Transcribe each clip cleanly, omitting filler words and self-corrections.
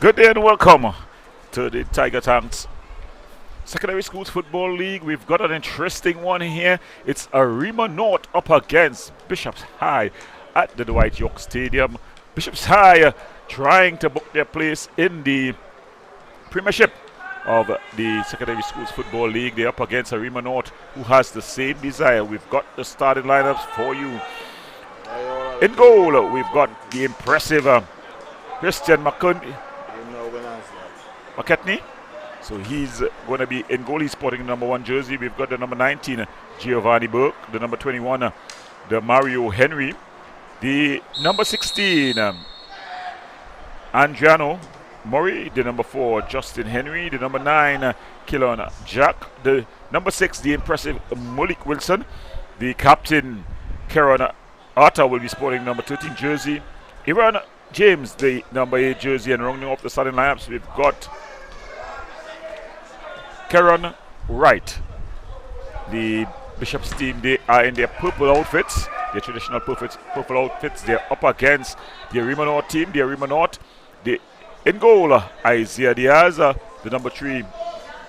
Good day and welcome to the Tiger Tanks Secondary Schools Football League. We've got an interesting one here. It's Arima North up against Bishops High at the Dwight York Stadium. Bishops High trying to book their place in the Premiership of the Secondary Schools Football League. They're up against Arima North, who has the same desire. We've got the starting lineups for you. In goal, we've got the impressive Christian McKetney. So he's going to be in goal. He's sporting the number 1 jersey. We've got the number 19, Giovanni Burke. The number 21, the Mario Henry. The number 16, Andriano Murray. The number 4, Justin Henry. The number 9, Killon Jack. The number 6, the impressive Malik Wilson. The captain, Karen Arta, will be sporting number 13 jersey. Iran James, the number 8 jersey. And rounding off the starting lineups, we've got Karen Wright. The Bishops team, they are in their purple outfits, their traditional purple outfits. They're up against the Arima North team. The Arima North, in goal, Isaiah Diaz. The number 3,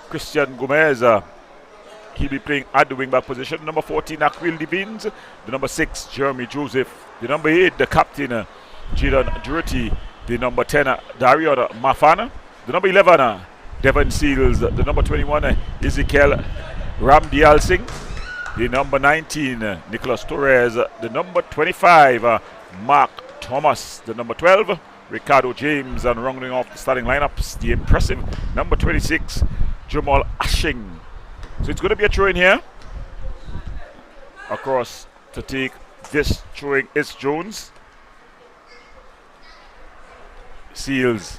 Christian Gomez. He'll be playing at the wing-back position. Number 14, Aquil Devins. The number 6, Jeremy Joseph. The number 8, the captain, Jidan Durati. The number 10, Dario Mafana. The number 11, Devon Seals. The number 21, Ezekiel Ramdial Singh. The number 19, Nicholas Torres. The number 25, Mark Thomas. The number 12, Ricardo James. And rounding off the starting lineups, the impressive number 26, Jamal Ashing. So it's going to be a throw in here. Across to take this throwing is Jones. Seals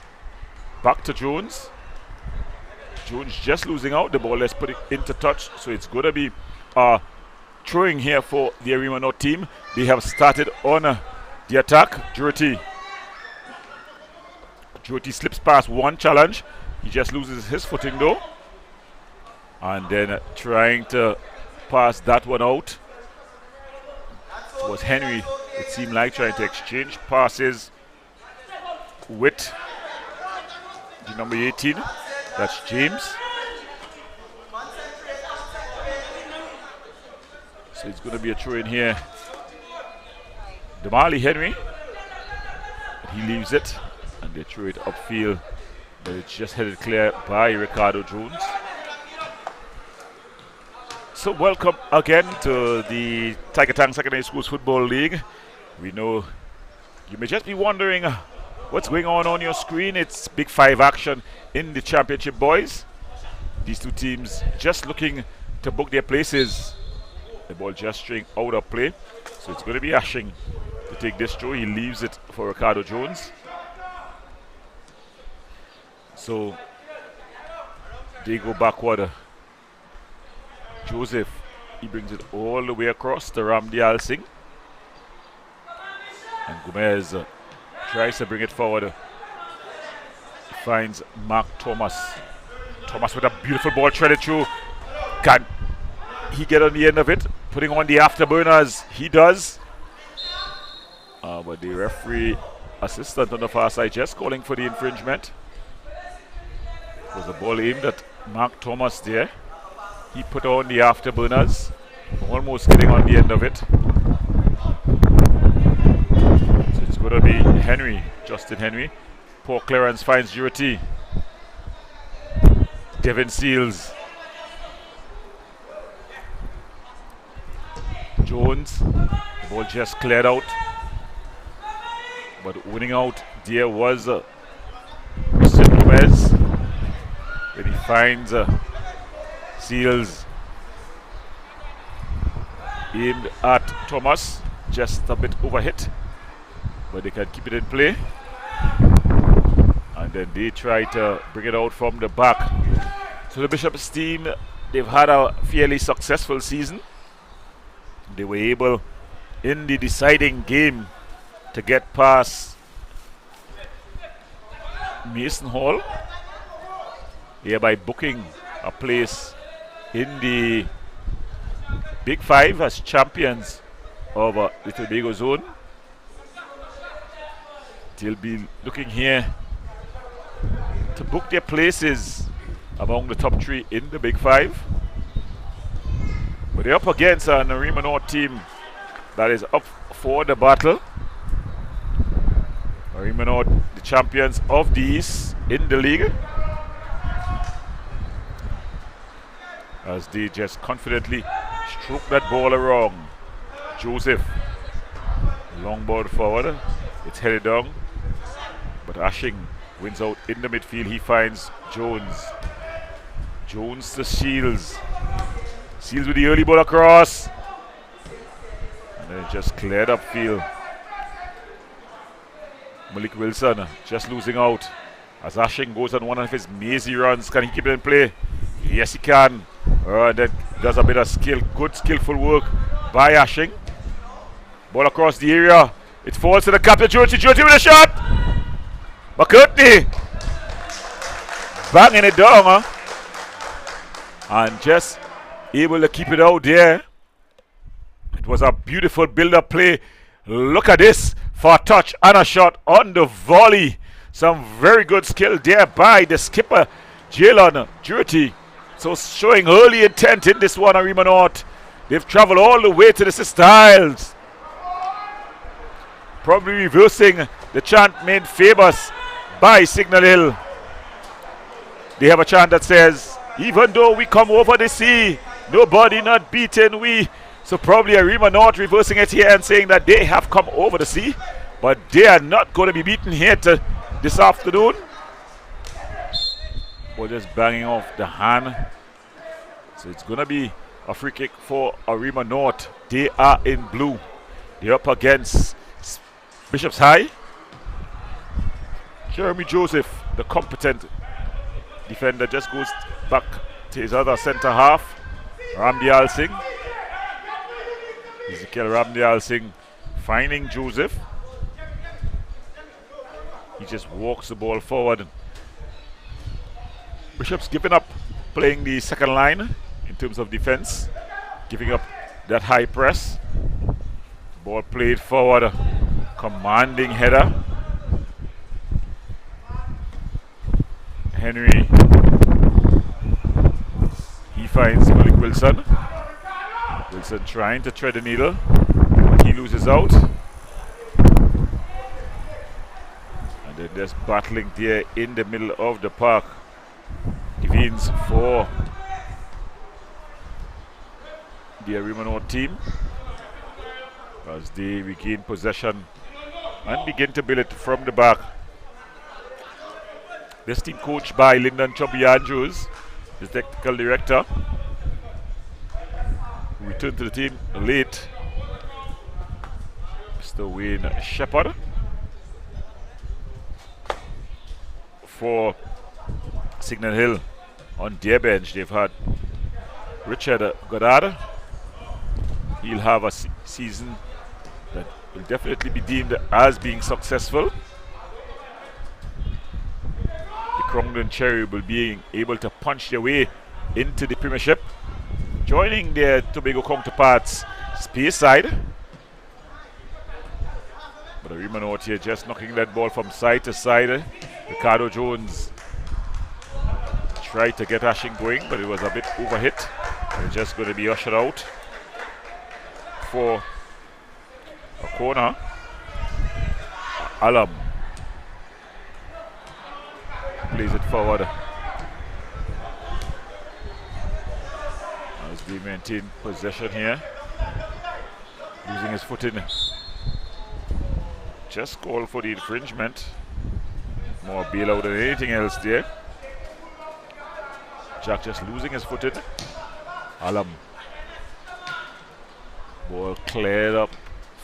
back to Jones. Jones just losing out the ball. Let's put it into touch. So it's going to be throwing here for the Arima North team. They have started on the attack. Jurity slips past one challenge. He just loses his footing though. And then trying to pass that one out was Henry. It seemed like trying to exchange passes with the number 18. That's James. So it's going to be a throw in here. Damali Henry. He leaves it and they throw it upfield. But it's just headed clear by Ricardo Jones. So welcome again to the Tiger Tank Secondary Schools Football League. We know you may just be wondering what's going on your screen. It's Big 5 action in the championship, boys. These two teams just looking to book their places. The ball just straying out of play. So it's going to be Ashing to take this throw. He leaves it for Ricardo Jones. So they go backward. Joseph, he brings it all the way across to Ramdial Singh. And Gomez tries to bring it forward. He finds Mark Thomas. Thomas with a beautiful ball threaded through. Can he get on the end of it? Putting on the afterburners. He does. But the referee assistant on the far side just calling for the infringement. It was a ball aimed at Mark Thomas there. He put on the afterburners, almost getting on the end of it. So it's going to be Henry, Justin Henry. Poor clearance finds Jurity. Devin Seals. Jones. The ball just cleared out. But winning out there was Christian Gomez. When he finds Seals aimed at Thomas, just a bit overhit, but they can keep it in play. And then they try to bring it out from the back. So the Bishops team, they've had a fairly successful season. They were able in the deciding game to get past Mason Hall, hereby booking a place in the Big 5 as champions of the Tobago zone. They'll be looking here to book their places among the top 3 in the Big 5. But they're up against an Arima North team that is up for the battle. Arima North, the champions of the East in the league. As they just confidently stroke that ball around. Joseph, long ball forward. It's headed down. But Ashing wins out in the midfield. He finds Jones. Jones to Shields. Shields with the early ball across. And then just cleared up field. Malik Wilson just losing out. As Ashing goes on one of his mazy runs. Can he keep it in play? Yes, he can. And then does a bit of good skillful work by Ashing. Ball across the area. It falls to the captain, Jyoti. Jyoti with a shot. McCartney banging it down, and just able to keep it out there. It was a beautiful build-up play. Look at this for a touch and a shot on the volley. Some very good skill there by the skipper, Jalen Jyoti. So showing early intent in this one, Arima North. They've traveled all the way to the Sister Isles. Probably reversing the chant made famous by Signal Hill. They have a chant that says, even though we come over the sea, nobody not beaten we. So probably Arima North reversing it here and saying that they have come over the sea, but they are not going to be beaten here this afternoon. Ball just banging off the hand. So it's going to be a free kick for Arima North. They are in blue. They're up against Bishop's High. Jeremy Joseph, the competent defender, just goes back to his other centre half. Ramdial Singh. Ezekiel Ramdial Singh finding Joseph. He just walks the ball forward. Bishop's giving up playing the second line in terms of defense, giving up that high press. Ball played forward, commanding header. Henry, he finds Malik Wilson. Wilson trying to thread the needle, but he loses out. And then there's battling there in the middle of the park. Devines for the Arima North team as they regain possession and begin to build it from the back. This team coached by Lyndon Chubby Andrews, the technical director, who returned to the team late. Mr. Wayne Shepherd for Signal Hill. On their bench, they've had Richard Goddard. He'll have a season that will definitely be deemed as being successful. The Crongdon Cherry will be able to punch their way into the Premiership, joining their Tobago counterparts Speyside. But Arima North here just knocking that ball from side to side. Ricardo Jones tried to get Ashing going, but it was a bit overhit. It's just going to be ushered out for a corner. Alam plays it forward as they maintain possession here. Losing his footing. Just call for the infringement. More bailout than anything else there. Jack just losing his footing. Alam. Ball cleared up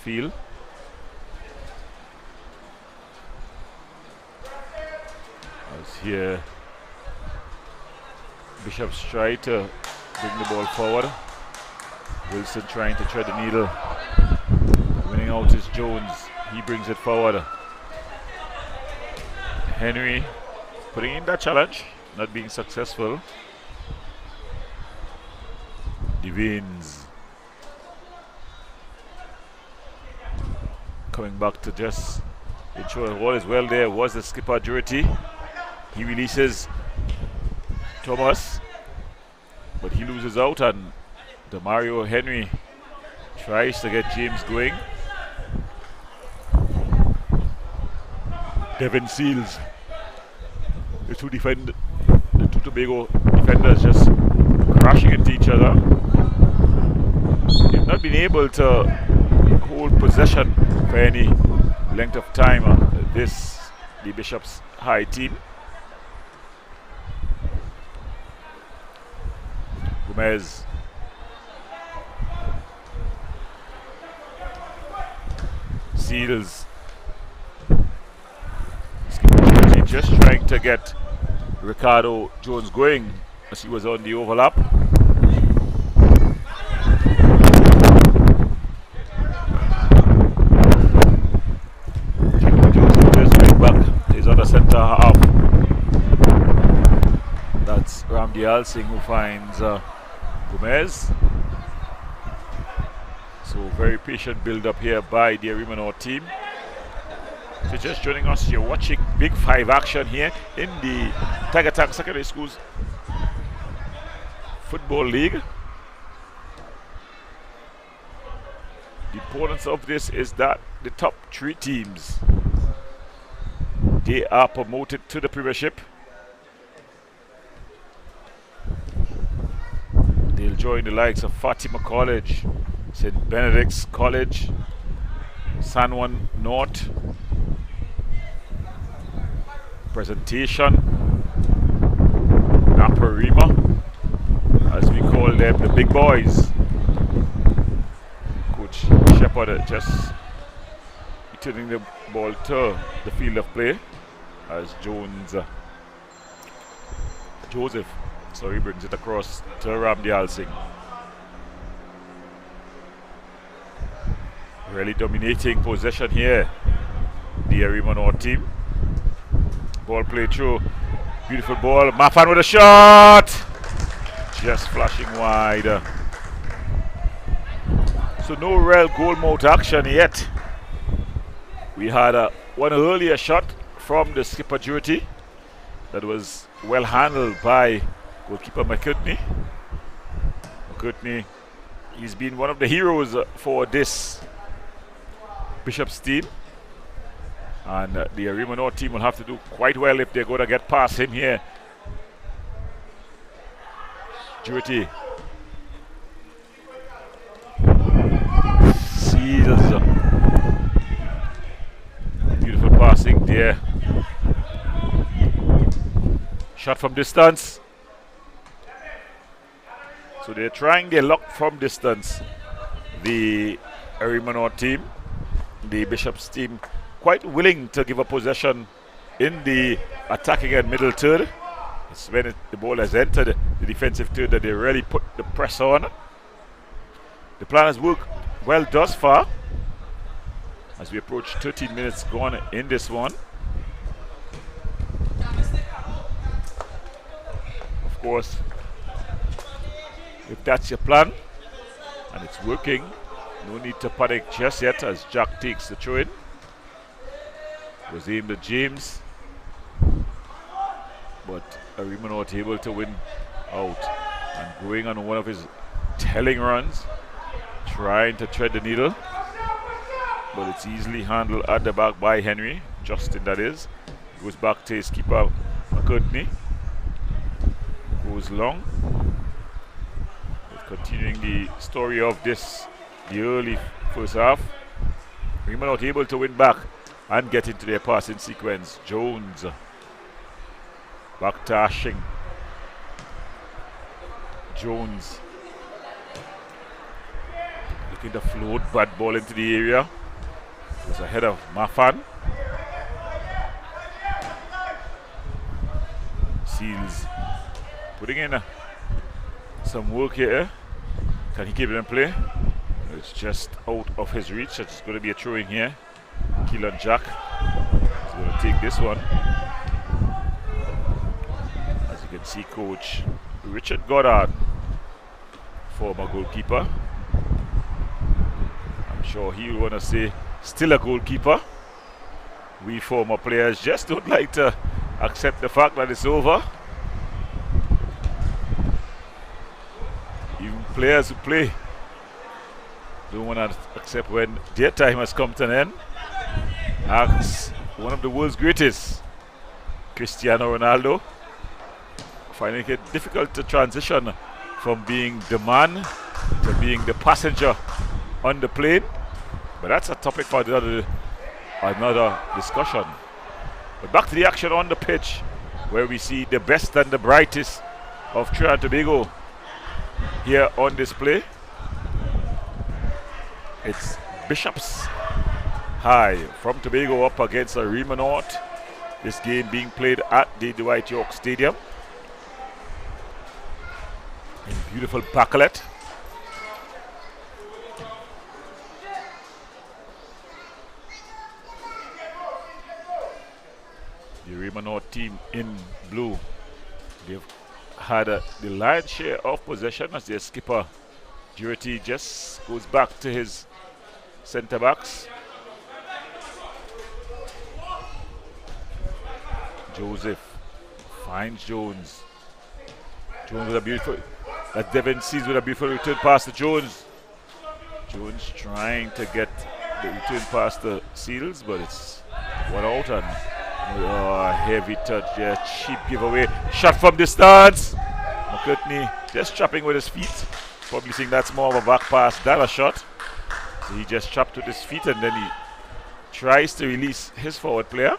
field. As here, Bishop's try to bring the ball forward. Wilson trying to thread the needle. Winning out is Jones. He brings it forward. Henry putting in that challenge, not being successful. Devines coming back to just ensure all is well there was the skipper Jyoti. He releases Thomas, but he loses out, and Demario Henry tries to get James going. Devin Seals, the two Tobago defenders just crashing into each other. They've not been able to hold possession for any length of time. The Bishop's High team. Gomez. Seals. Just trying to get Ricardo Jones going as he was on the overlap. Just right back to his other centre half. That's Ramdi Alsing who finds Gomez. So very patient build up here by the Arima North team. If you're just joining us, you're watching Big 5 action here in the Tiger Tank Secondary Schools Football League. The importance of this is that the top 3 teams, they are promoted to the Premiership. They'll join the likes of Fatima College, St. Benedict's College, San Juan North, Presentation, Arima, as we call them, the big boys. Coach Shepard just returning the ball to the field of play as Joseph brings it across to Ramdi Alsing. Really dominating possession here, the Arima North team. Ball played through. Beautiful ball. Mafan with a shot. Just flashing wide. So no real goal mouth action yet. We had one earlier shot from the skipper duty that was well handled by goalkeeper McCurtney. McCurtney, he's been one of the heroes for this Bishop's team. And the Arima North team will have to do quite well if they're going to get past him here. Duty. Seals. Beautiful passing there. Shot from distance. So they're trying their luck from distance. The Arima North team, the Bishop's team, quite willing to give a possession in the attacking and middle third. It's when the ball has entered the defensive third that they really put the press on. The plan has worked well thus far as we approach 13 minutes gone in this one. Of course, if that's your plan and it's working, no need to panic just yet as Jack takes the throw in. Was aimed at James, but Arima not able to win out and going on one of his telling runs, trying to thread the needle, but it's easily handled at the back by Henry. Justin, that is. Goes back to his keeper McCurtney. Goes long. But continuing the story of the early first half. Arima not able to win back and get into their passing sequence. Jones back to Ashing. Jones looking to float bad ball into the area. It was ahead of Mafan. Seals putting in some work here. Can he keep it in play? It's just out of his reach. It's going to be a throwing here. Keelan Jack is going to take this one. As you can see, Coach Richard Goddard, former goalkeeper. I'm sure he'll want to say still a goalkeeper. We former players just don't like to accept the fact that it's over. Even players who play don't want to accept when their time has come to an end. Ask one of the world's greatest, Cristiano Ronaldo, finding it difficult to transition from being the man to being the passenger on the plane. But that's a topic for another discussion. But back to the action on the pitch, where we see the best and the brightest of Trinidad and Tobago here on display. It's Bishops High from Tobago up against Arima North. This game being played at the Dwight York Stadium in beautiful Bacalet. The Arima North team in blue, they've had the lion's share of possession as their skipper Jurity just goes back to his centre backs. Joseph finds Jones. Jones with a beautiful, as Devin sees with a beautiful return pass to Jones. Jones trying to get the return pass to Seals, but it's one out and heavy touch there, cheap giveaway. Shot from distance. McCartney just trapping with his feet. Probably think that's more of a back pass than a shot. So he just trapped with his feet and then he tries to release his forward player.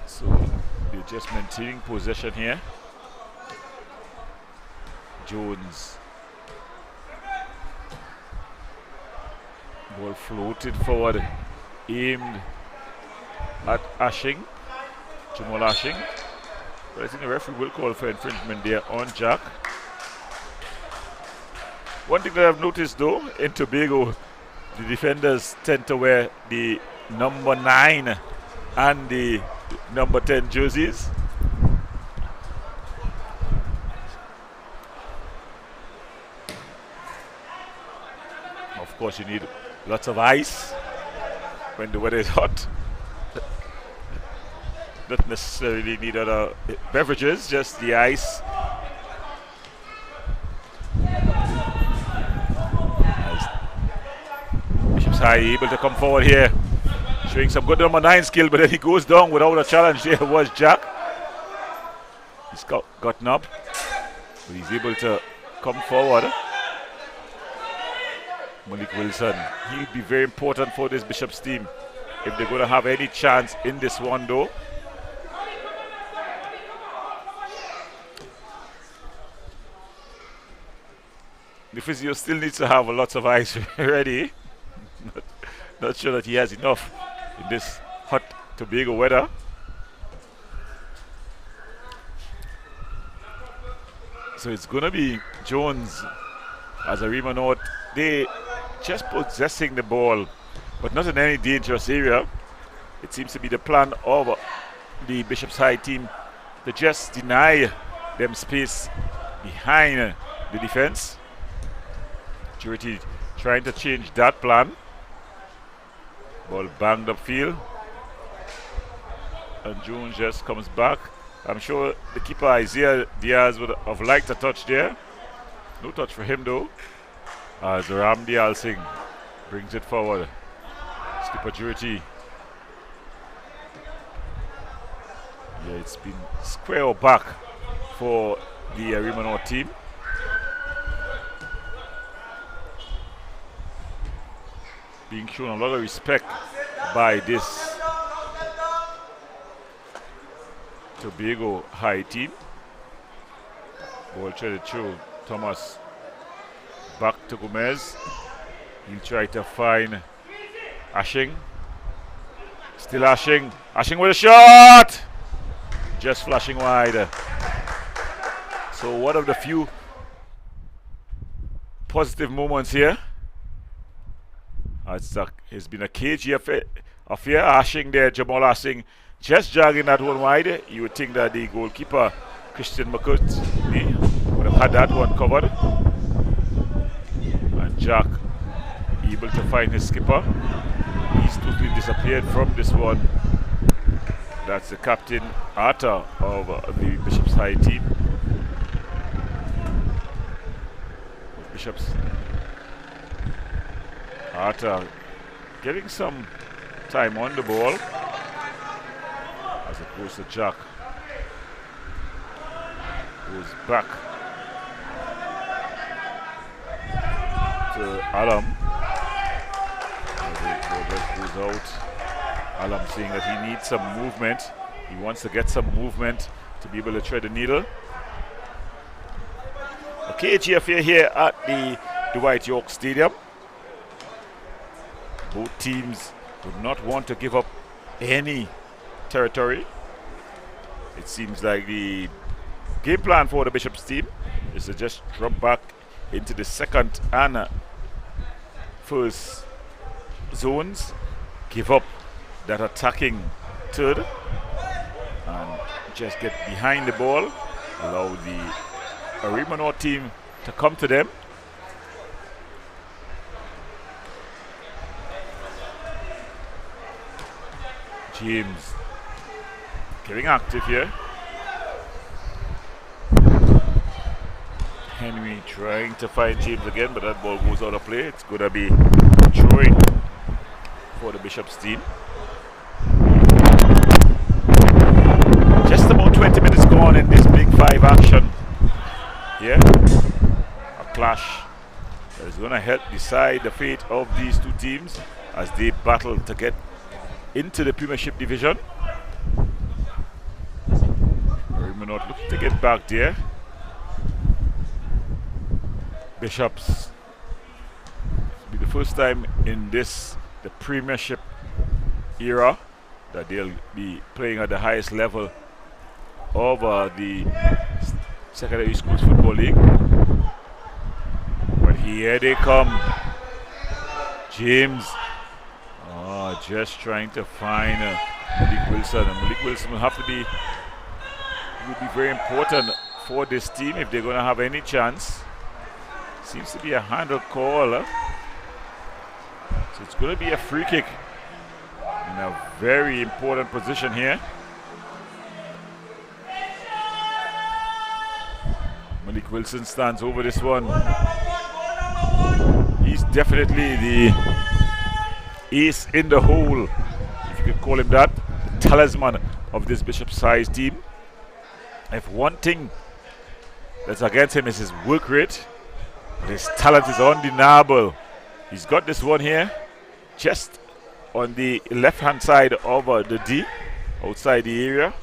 So they're just maintaining possession here. Jones. Ball floated forward, aimed at Ashing, Jamal Ashing. But I think the referee will call for infringement there on Jack. One thing that I've noticed though, in Tobago, the defenders tend to wear the number 9 and the number 10 jerseys. Of course, you need lots of ice when the weather is hot. Not necessarily need other beverages, just the ice. Bishops High able to come forward here, showing some good number 9 skill, but then he goes down without a challenge. There was Jack. He's gotten up, but he's able to come forward. Malik Wilson, he'll be very important for this Bishops team if they're going to have any chance in this one though. The physio still needs to have lots of ice ready. Not sure that he has enough in this hot Tobago weather. So it's going to be Jones as Arima North. They just possessing the ball, but not in any dangerous area. It seems to be the plan of the Bishops High team to just deny them space behind the defense. Jurity trying to change that plan. Ball banged upfield, and Jones just comes back. I'm sure the keeper Isaiah Diaz would have liked a touch there. No touch for him though. As Ramdi Al Singh brings it forward. Skipper Jurity. Yeah, it's been square back for the Arima North team. Being shown a lot of respect by this Tobago High team. Ball traded through. Thomas back to Gomez. He'll try to find Ashing. Still Ashing. Ashing with a shot! Just flashing wide. So one of the few positive moments here. It's been a cagey affair. Ashing there, Jamal Ashing just jogging that one wide. You would think that the goalkeeper, Christian McCartney, would have had that one covered. And Jack able to find his skipper. He's totally disappeared from this one. That's the captain, Arthur, of the Bishop's High team. Bishop's Arthur getting some time on the ball as opposed to Jack. Goes back to Alam. Goes out. Alam saying that he needs some movement. He wants to get some movement to be able to thread the needle. A cagey affair here at the Dwight York Stadium. Both teams would not want to give up any territory. It seems like the game plan for the Bishop's team is to just drop back into the second and first zones, give up that attacking third, and just get behind the ball, allow the Arima North team to come to them. James getting active here. Henry trying to find James again, but that ball goes out of play. It's going to be throwing for the Bishop's team. Just about 20 minutes gone in this Big Five action. Here, a clash that is going to help decide the fate of these two teams as they battle to get into the Premiership division. Arima North looking to get back there. Bishops, will be the first time in the Premiership era that they'll be playing at the highest level of the Secondary Schools Football League. But here they come. James, just trying to find Malik Wilson. And Malik Wilson will have to be very important for this team if they're going to have any chance. Seems to be a handle call. So it's going to be a free kick in a very important position here. Malik Wilson stands over this one. He's definitely the ace in the hole, if you could call him that, the talisman of this Bishop's High team. If one thing that's against him is his work rate, but his talent is undeniable. He's got this one here, just on the left-hand side of the D, outside the area.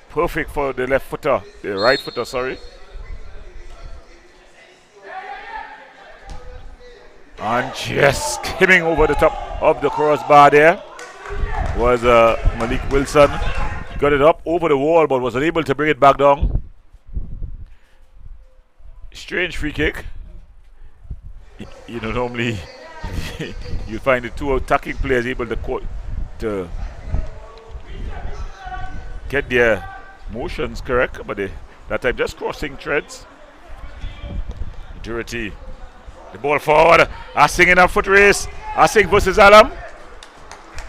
Perfect for the left footer, the right footer, sorry. And just skimming over the top of the crossbar there was Malik Wilson. He got it up over the wall but was unable to bring it back down. Strange free kick. You know, normally you find the two attacking players able to get their motions correct, but that time just crossing threads. Durity. The ball forward. Asing in a foot race. Asing versus Alam.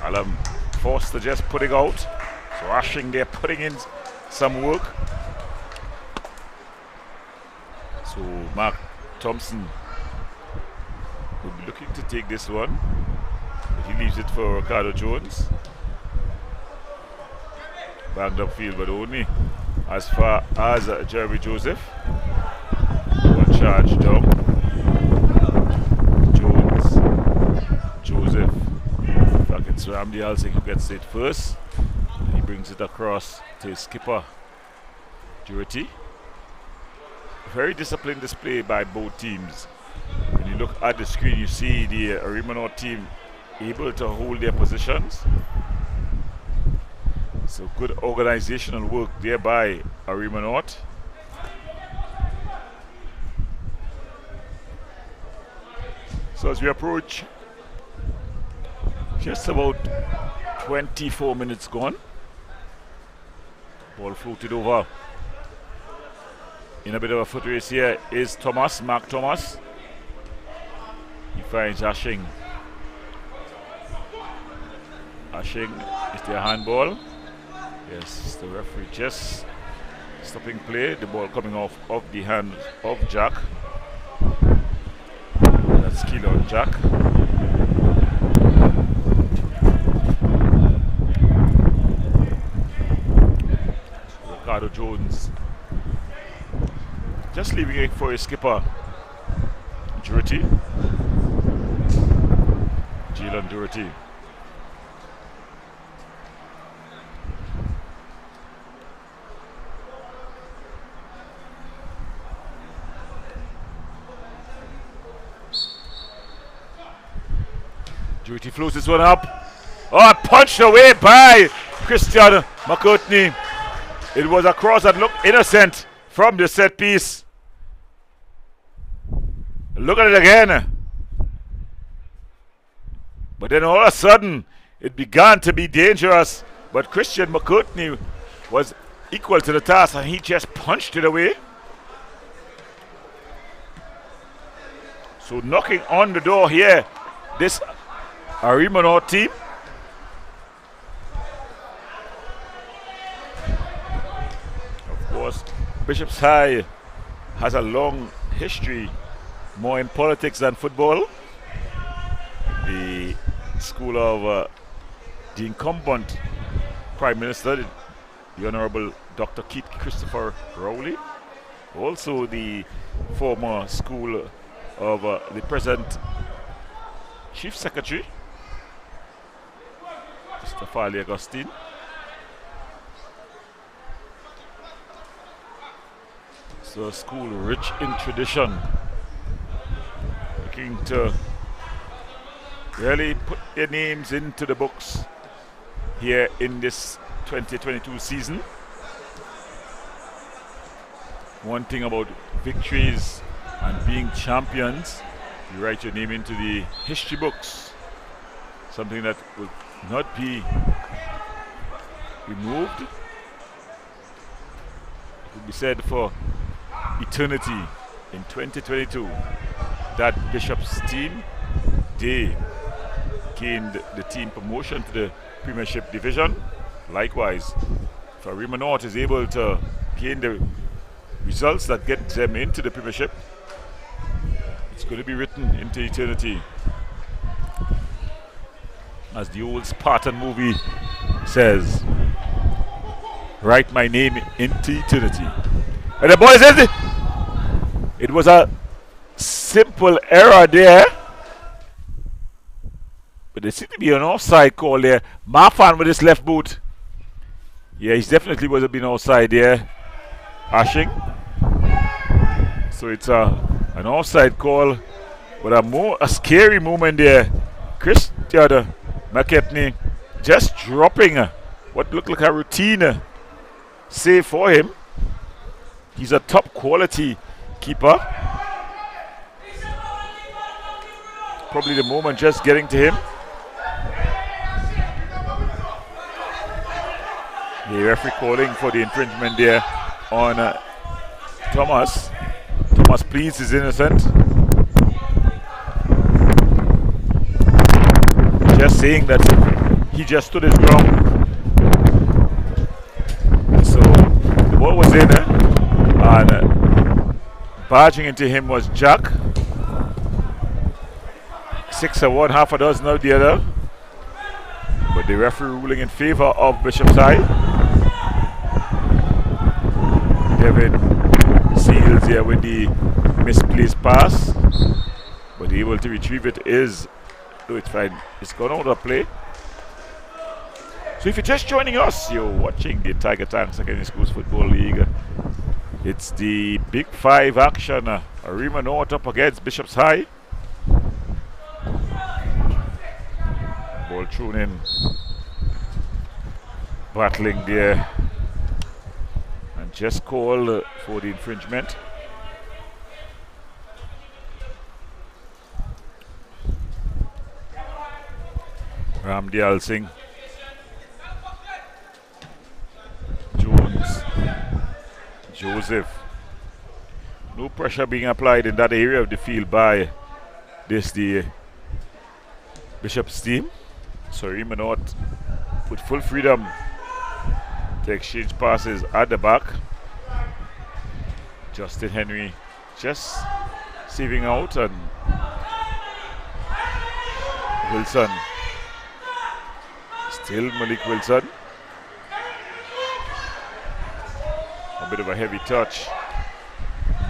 Alam forced to just put it out. So Ashing there putting in some work. So Mark Thompson will be looking to take this one. But he leaves it for Ricardo Jones. Banged up field, but only as far as Jeremy Joseph. One charge down. Joseph. Back it's Ramdi Alsing who gets it first. He brings it across to his skipper, Durity. Very disciplined display by both teams. When you look at the screen, you see the Arima North team able to hold their positions. So good organizational work there by Arima North. So as we approach, just about 24 minutes gone. Ball floated over. In a bit of a foot race here is Thomas, Mark Thomas. He finds Ashing. Ashing, is there a handball? Yes, the referee just stopping play. The ball coming off of the hand of Jack. That's skill on Jack. Ricardo Jones just leaving it for his skipper, Durity. Jalen Durity. Durity floats this one up. Oh, punched away by Christian McCartney. It was a cross that looked innocent from the set piece. Look at it again. But then all of a sudden, it began to be dangerous. But Christian McCartney was equal to the task and he just punched it away. So knocking on the door here, this Arima North team. Of course, Bishop's High has a long history, more in politics than football. The school of the incumbent Prime Minister, the Honorable Dr. Keith Christopher Rowley. Also the former school of the present Chief Secretary, Mr. Farley Augustine. So a school rich in tradition, looking to really put their names into the books here in this 2022 season. One thing about victories and being champions, you write your name into the history books. Something that will not be removed. It will be said for eternity in 2022 that Bishop's team, they gained the team promotion to the Premiership Division. Likewise, if Arima North is able to gain the results that get them into the Premiership, it's going to be written into eternity. As the old Spartan movie says, write my name into eternity. And the boy says it was a simple error there. But there seemed to be an offside call there. Marfan with his left boot. Yeah, he definitely was been offside there. Ashing. So it's an offside call. But a scary moment there. Christian McKepney just dropping what looked like a routine save for him. He's a top quality keeper. Probably the moment just getting to him. The referee calling for the infringement there on Thomas. Thomas pleads is innocent. Just saying that he just stood his ground. So the ball was in and barging into him was Jack. 6 of one, half a dozen of the other. But the referee ruling in favor of Bishop's High. David Seals here with the misplaced pass. But able to retrieve it is, oh, it's fine. It's gone out of play. So if you're just joining us, you're watching the Tiger Tank Secondary Schools Football League. It's the Big Five action. Arima North up against Bishop's High. Ball thrown in. Battling there. And just called for the infringement. Ramdial Singh. Jones. Joseph. No pressure being applied in that area of the field by this the Bishop's team. So Arima North with full freedom to exchange passes at the back. Justin Henry just saving out, and Wilson. Still Malik Wilson. A bit of a heavy touch.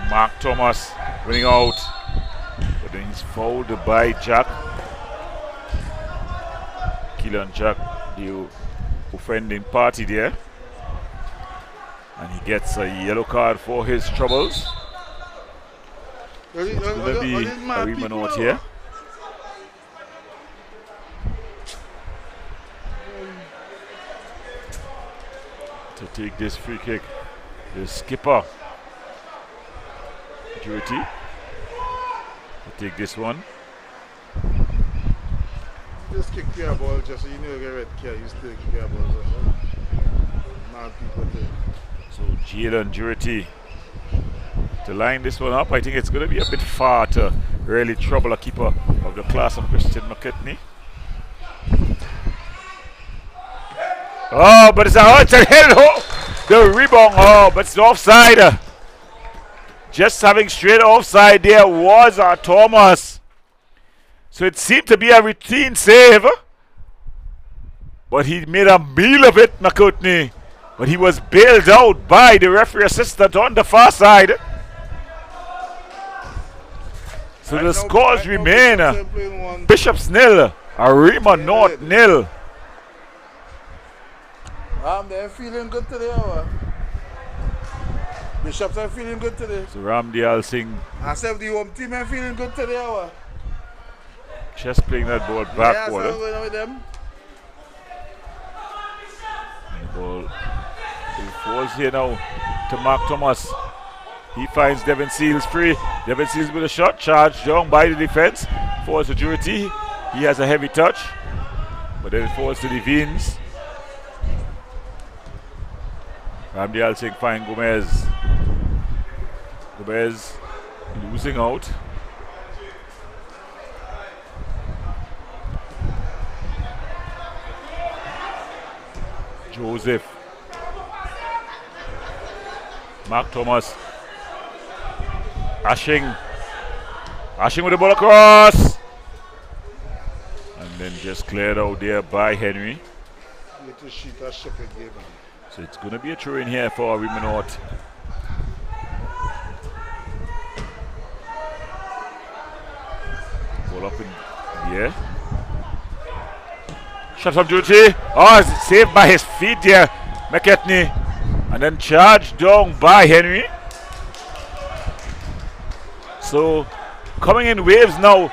Mark Thomas running out, but then he's fouled by Jack. Keelan Jack, the offending party there. And he gets a yellow card for his troubles. It's going to be Arima North here. To take this free kick, the skipper, Jurity, to take this one. Just kick your ball, just so you know, get red card, you still kick your ball. Mad people there. So Jalen Jurity to line this one up. I think it's going to be a bit far to really trouble a keeper of the class of Christian McKetney. Oh, but it's a hit. Oh, the rebound. Oh, but it's offside. Just having straight offside there was Thomas. So it seemed to be a routine save. But he made a meal of it, McKetney. But he was bailed out by the referee assistant on the far side. So the scores remain. Bishop's nil, Arima North nil. They're feeling good today, or? Bishops are feeling good today. So Ramdial Singh. I said the home team are feeling good today, or? Just playing that ball backward. Yeah, so with them. The ball falls here now to Mark Thomas. He finds Devin Seals free. Devin Seals with a shot, charged down by the defense. Falls to Jurity. He has a heavy touch, but then it falls to the Veens. Ramdial Singh finds Gomez. Gomez losing out. Joseph. Mark Thomas. Ashing. Ashing with the ball across. And then just cleared out there by Henry. So it's going to be a throw in here for Arima North. Ball up in the air. Shot from Duty. Oh, it's saved by his feet there, McKetney. And then charged down by Henry. So coming in waves now,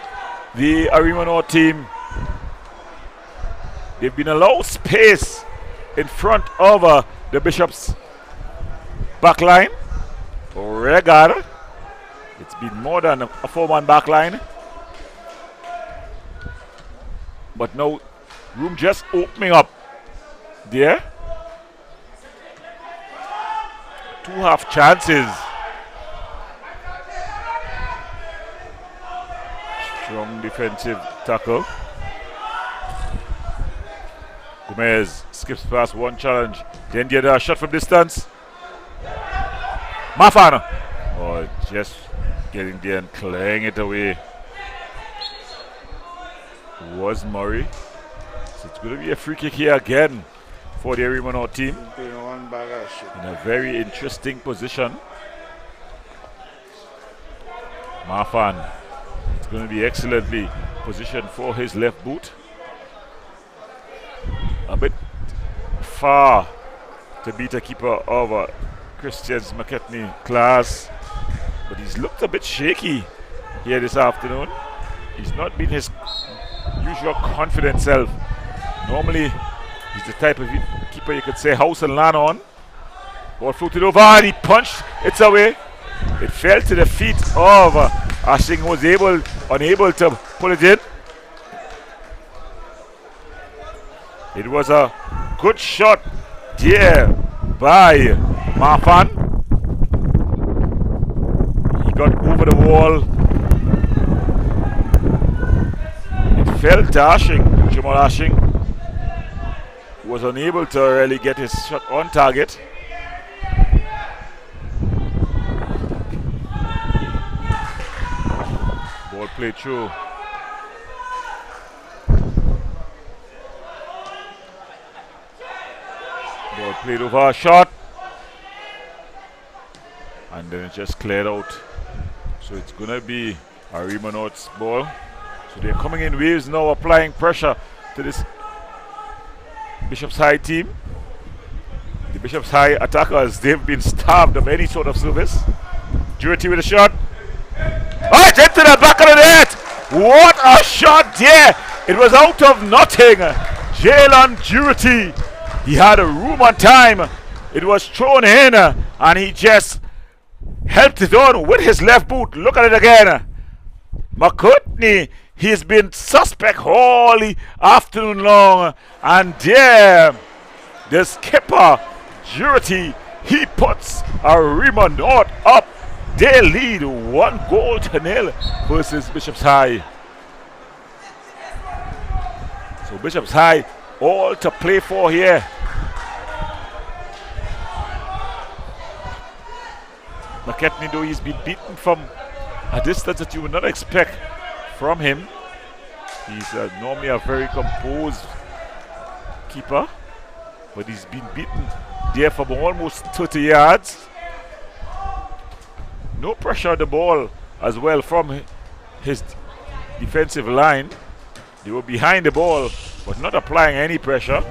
the Arima North team. They've been allowed space in front of the Bishop's back line. Regard. It's been more than a four-man back line. But now room just opening up there. Two half chances. Strong defensive tackle. Gomez skips past one challenge. Then the other shot from distance. Mafana. Oh, just getting there and clearing it away. Was Murray. So it's going to be a free kick here again for the Arima North team. In a very interesting position. Mafan. It's going to be excellently positioned for his left boot. A bit far to beat a keeper of Christian's McKetney class. But he's looked a bit shaky here this afternoon. He's not been his usual confident self. Normally, he's the type of keeper you could say house and land on. Ball floated over and he punched it away. It fell to the feet of Ashing, who was unable to pull it in. It was a good shot there by Mafan. He got over the wall. felt Ashing, Jamal Ashing was unable to really get his shot on target. Ball played through. Ball played over a shot. And then it just cleared out. So it's going to be Arima North's ball. So they're coming in waves now, applying pressure to this Bishop's High team. The Bishop's High attackers, they've been starved of any sort of service. Jurity with a shot. Oh, it's into the back of the net. What a shot there. It was out of nothing. Jalen Jurity, he had a room on time. It was thrown in and he just helped it on with his left boot. Look at it again. McCutney, he's been suspect all the afternoon long. And there, the skipper, Jurity, he puts Arima North up. They lead 1-0 versus Bishop's High. So Bishop's High, all to play for here. McKetney, though, he's been beaten from a distance that you would not expect from him. He's normally a very composed keeper, but he's been beaten there from almost 30 yards. No pressure on the ball as well from his defensive line. They were behind the ball, but not applying any pressure.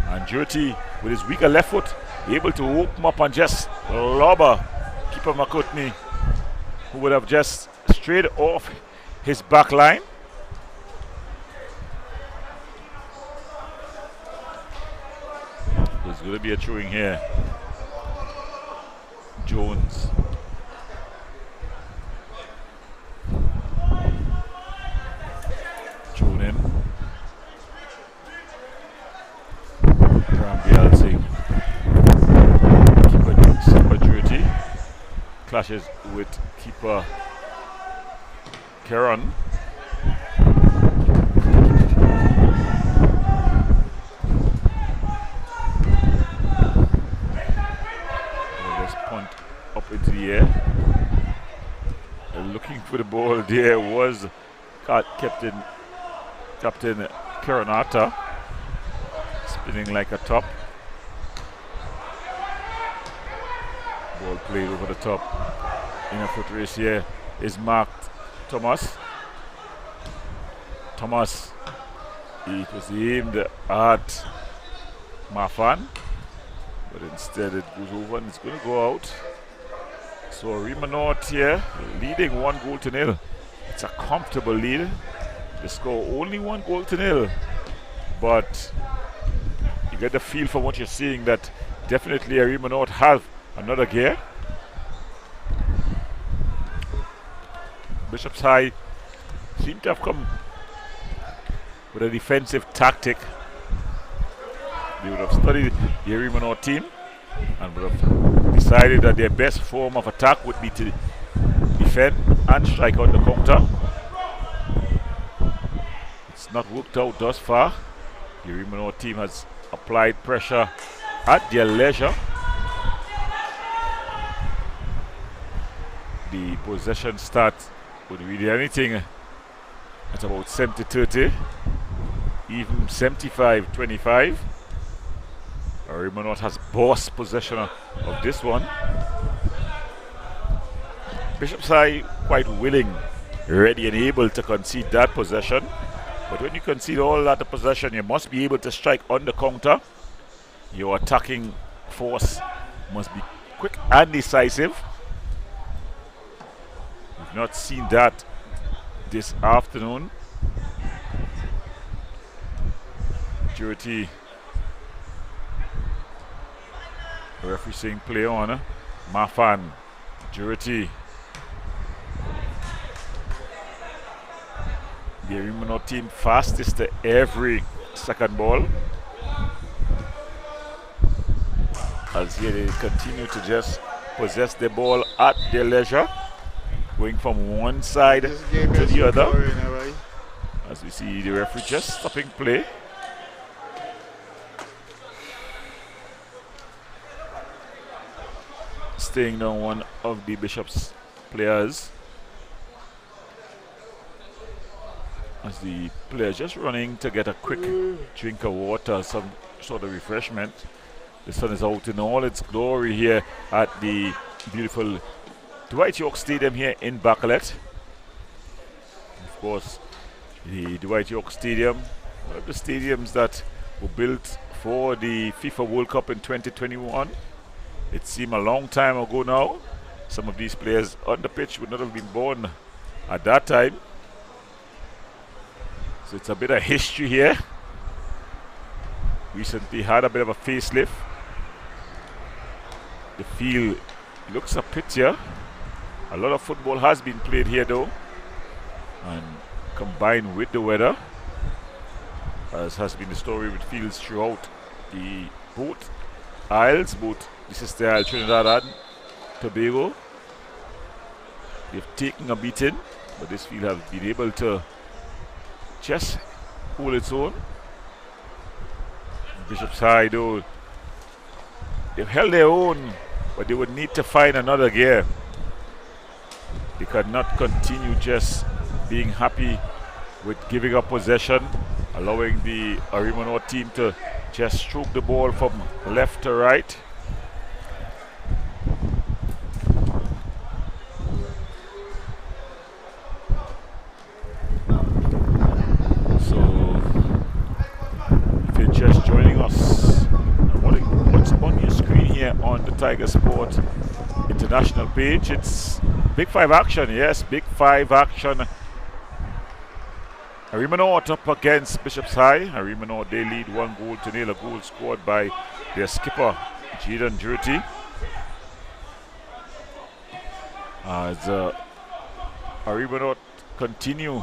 And Jurity, with his weaker left foot, able to open up and just lobber keeper McCutney, who would have just strayed off his back line. There's going to be a throwing here. Jones. Thrown in. Rambial Singh. Keeper Jurity clashes with keeper Karan. Let's punt up into the air. Looking for the ball there was Captain Karanata, spinning like a top. Ball played over the top. Inner foot race here is marked Thomas. It was aimed at Mafan, but instead it goes over and it's going to go out. So Arima North here leading 1-0. It's a comfortable lead. The score only 1-0, but you get the feel from what you're seeing that definitely Arima North have another gear. Bishop's High seem to have come with a defensive tactic. They would have studied the Arima North team and would have decided that their best form of attack would be to defend and strike out the counter. It's not worked out thus far. The Arima North team has applied pressure at their leisure. The possession starts with really anything at about 70-30, even 75-25. Arima North has boss possession of this one. Bishop's High quite willing, ready and able to concede that possession. But when you concede all that possession, you must be able to strike on the counter. Your attacking force must be quick and decisive. We've not seen that this afternoon. Jurity, referee saying play on. Mafan, Jurity. The Arima North team fastest to every second ball. As here they continue to just possess the ball at their leisure, going from one side to the other. As we see the referee just stopping play. Staying down one of the Bishop's players. As the player just running to get a quick drink of water, some sort of refreshment. The sun is out in all its glory here at the beautiful Dwight York Stadium here in Bacalet. Of course, the Dwight York Stadium, one of the stadiums that were built for the FIFA World Cup in 2021. It seemed a long time ago now. Some of these players on the pitch would not have been born at that time. So it's a bit of history here. Recently had a bit of a facelift. The field looks a prettier. A lot of football has been played here though. And combined with the weather, as has been the story with fields throughout the both Isles, both SSFL, Trinidad and Tobago. They've taken a beating, but this field has been able to just hold its own. Bishop's High though, they've held their own, but they would need to find another gear. They could not continue just being happy with giving up possession, allowing the Arima North team to just stroke the ball from left to right. Just joining us, what's on your screen here on the Tiger Sport International page? It's Big 5 action, yes, Big 5 action. Arima North up against Bishop's High. Arima North, they lead 1-0. A goal scored by their skipper, Jaden Durty. As Arima North continue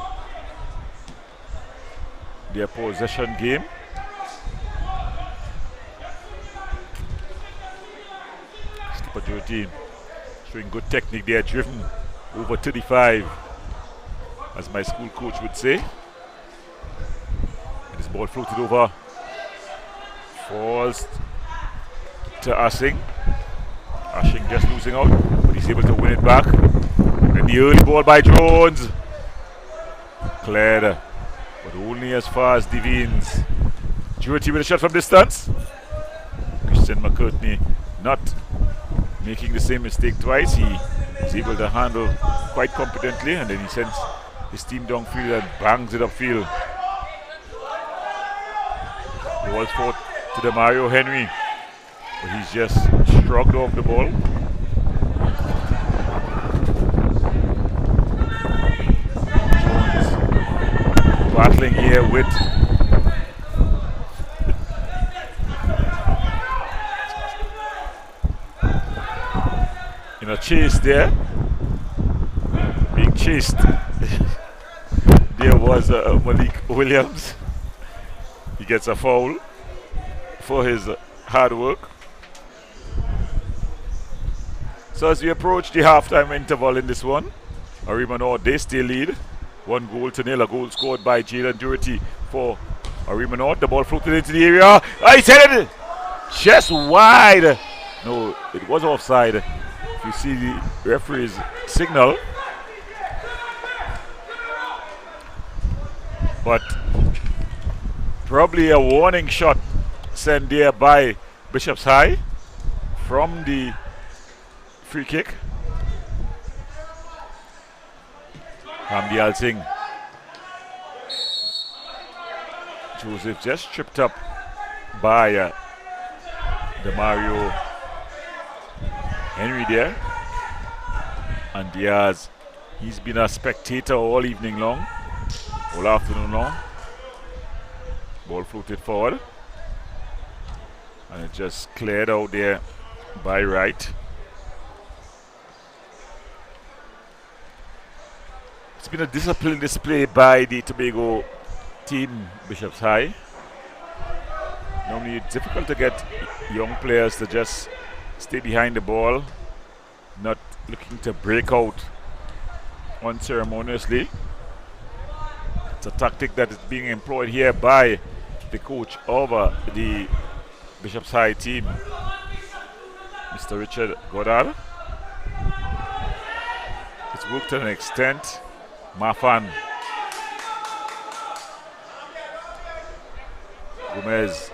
their possession game. Durty showing good technique there, driven over 35, as my school coach would say. And this ball floated over, falls to Ashing. Ashing just losing out, but he's able to win it back. And the early ball by Jones, cleared, but only as far as Devines. Durty with a shot from distance. Christian McCartney not making the same mistake twice. He is able to handle quite competently, and then he sends his team downfield and bangs it upfield. Balls forward to the Mario Henry, but he's just shrugged off the ball. Jones battling here with a chase there, being chased. There was Malik Williams. He gets a foul for his hard work. So as we approach the halftime interval in this one, Arima North, they still lead 1-0. A goal scored by Jaden Durty for Arima North. The ball floated into the area. He's headed just wide. No, it was offside. You see the referee's signal, but probably a warning shot sent there by Bishop's High from the free kick. Hamdi Al Singh. Joseph just tripped up by the Mario Henry there, and Diaz, he's been a spectator all evening long, all afternoon long. Ball floated forward, and it just cleared out there by right. It's been a disciplined display by the Tobago team, Bishop's High. Normally it's difficult to get young players to just stay behind the ball, not looking to break out unceremoniously. It's a tactic that is being employed here by the coach of the Bishop's High team, Mr. Richard Goddard. It's worked to an extent. Mafan. Gomez.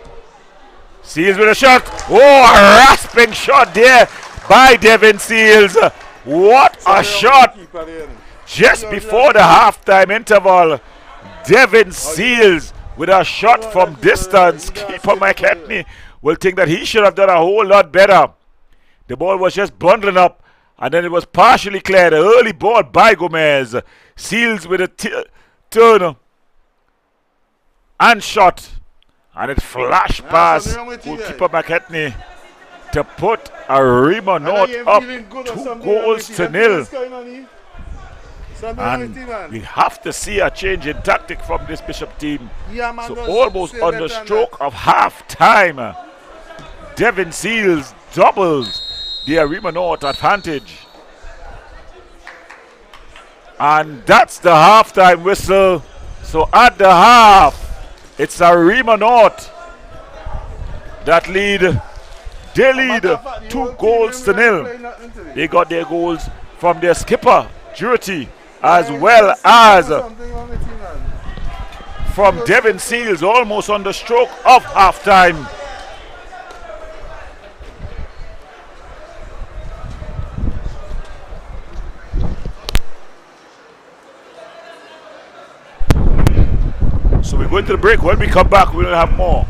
Seals with a shot. Oh, a rasping shot there by Devin Seals. What a shot. Just before the halftime interval, Devin Seals with a shot from distance. Keeper Mike Hetney will think that he should have done a whole lot better. The ball was just bundling up, and then it was partially cleared. An early ball by Gomez. Seals with a turn and shot. And it flashed past goalkeeper McKetney to put Arima North up 2-0. And we have to see a change in tactic from this Bishop team. So almost on the stroke of half time, Devin Seals doubles the Arima North advantage. And that's the halftime whistle. So at the half, it's Arima North that lead. They lead 2-0. They got their goals from their skipper, Jurity, as well as from Devin Seals, almost on the stroke of halftime. So we're going to the break. When we come back, we'll have more.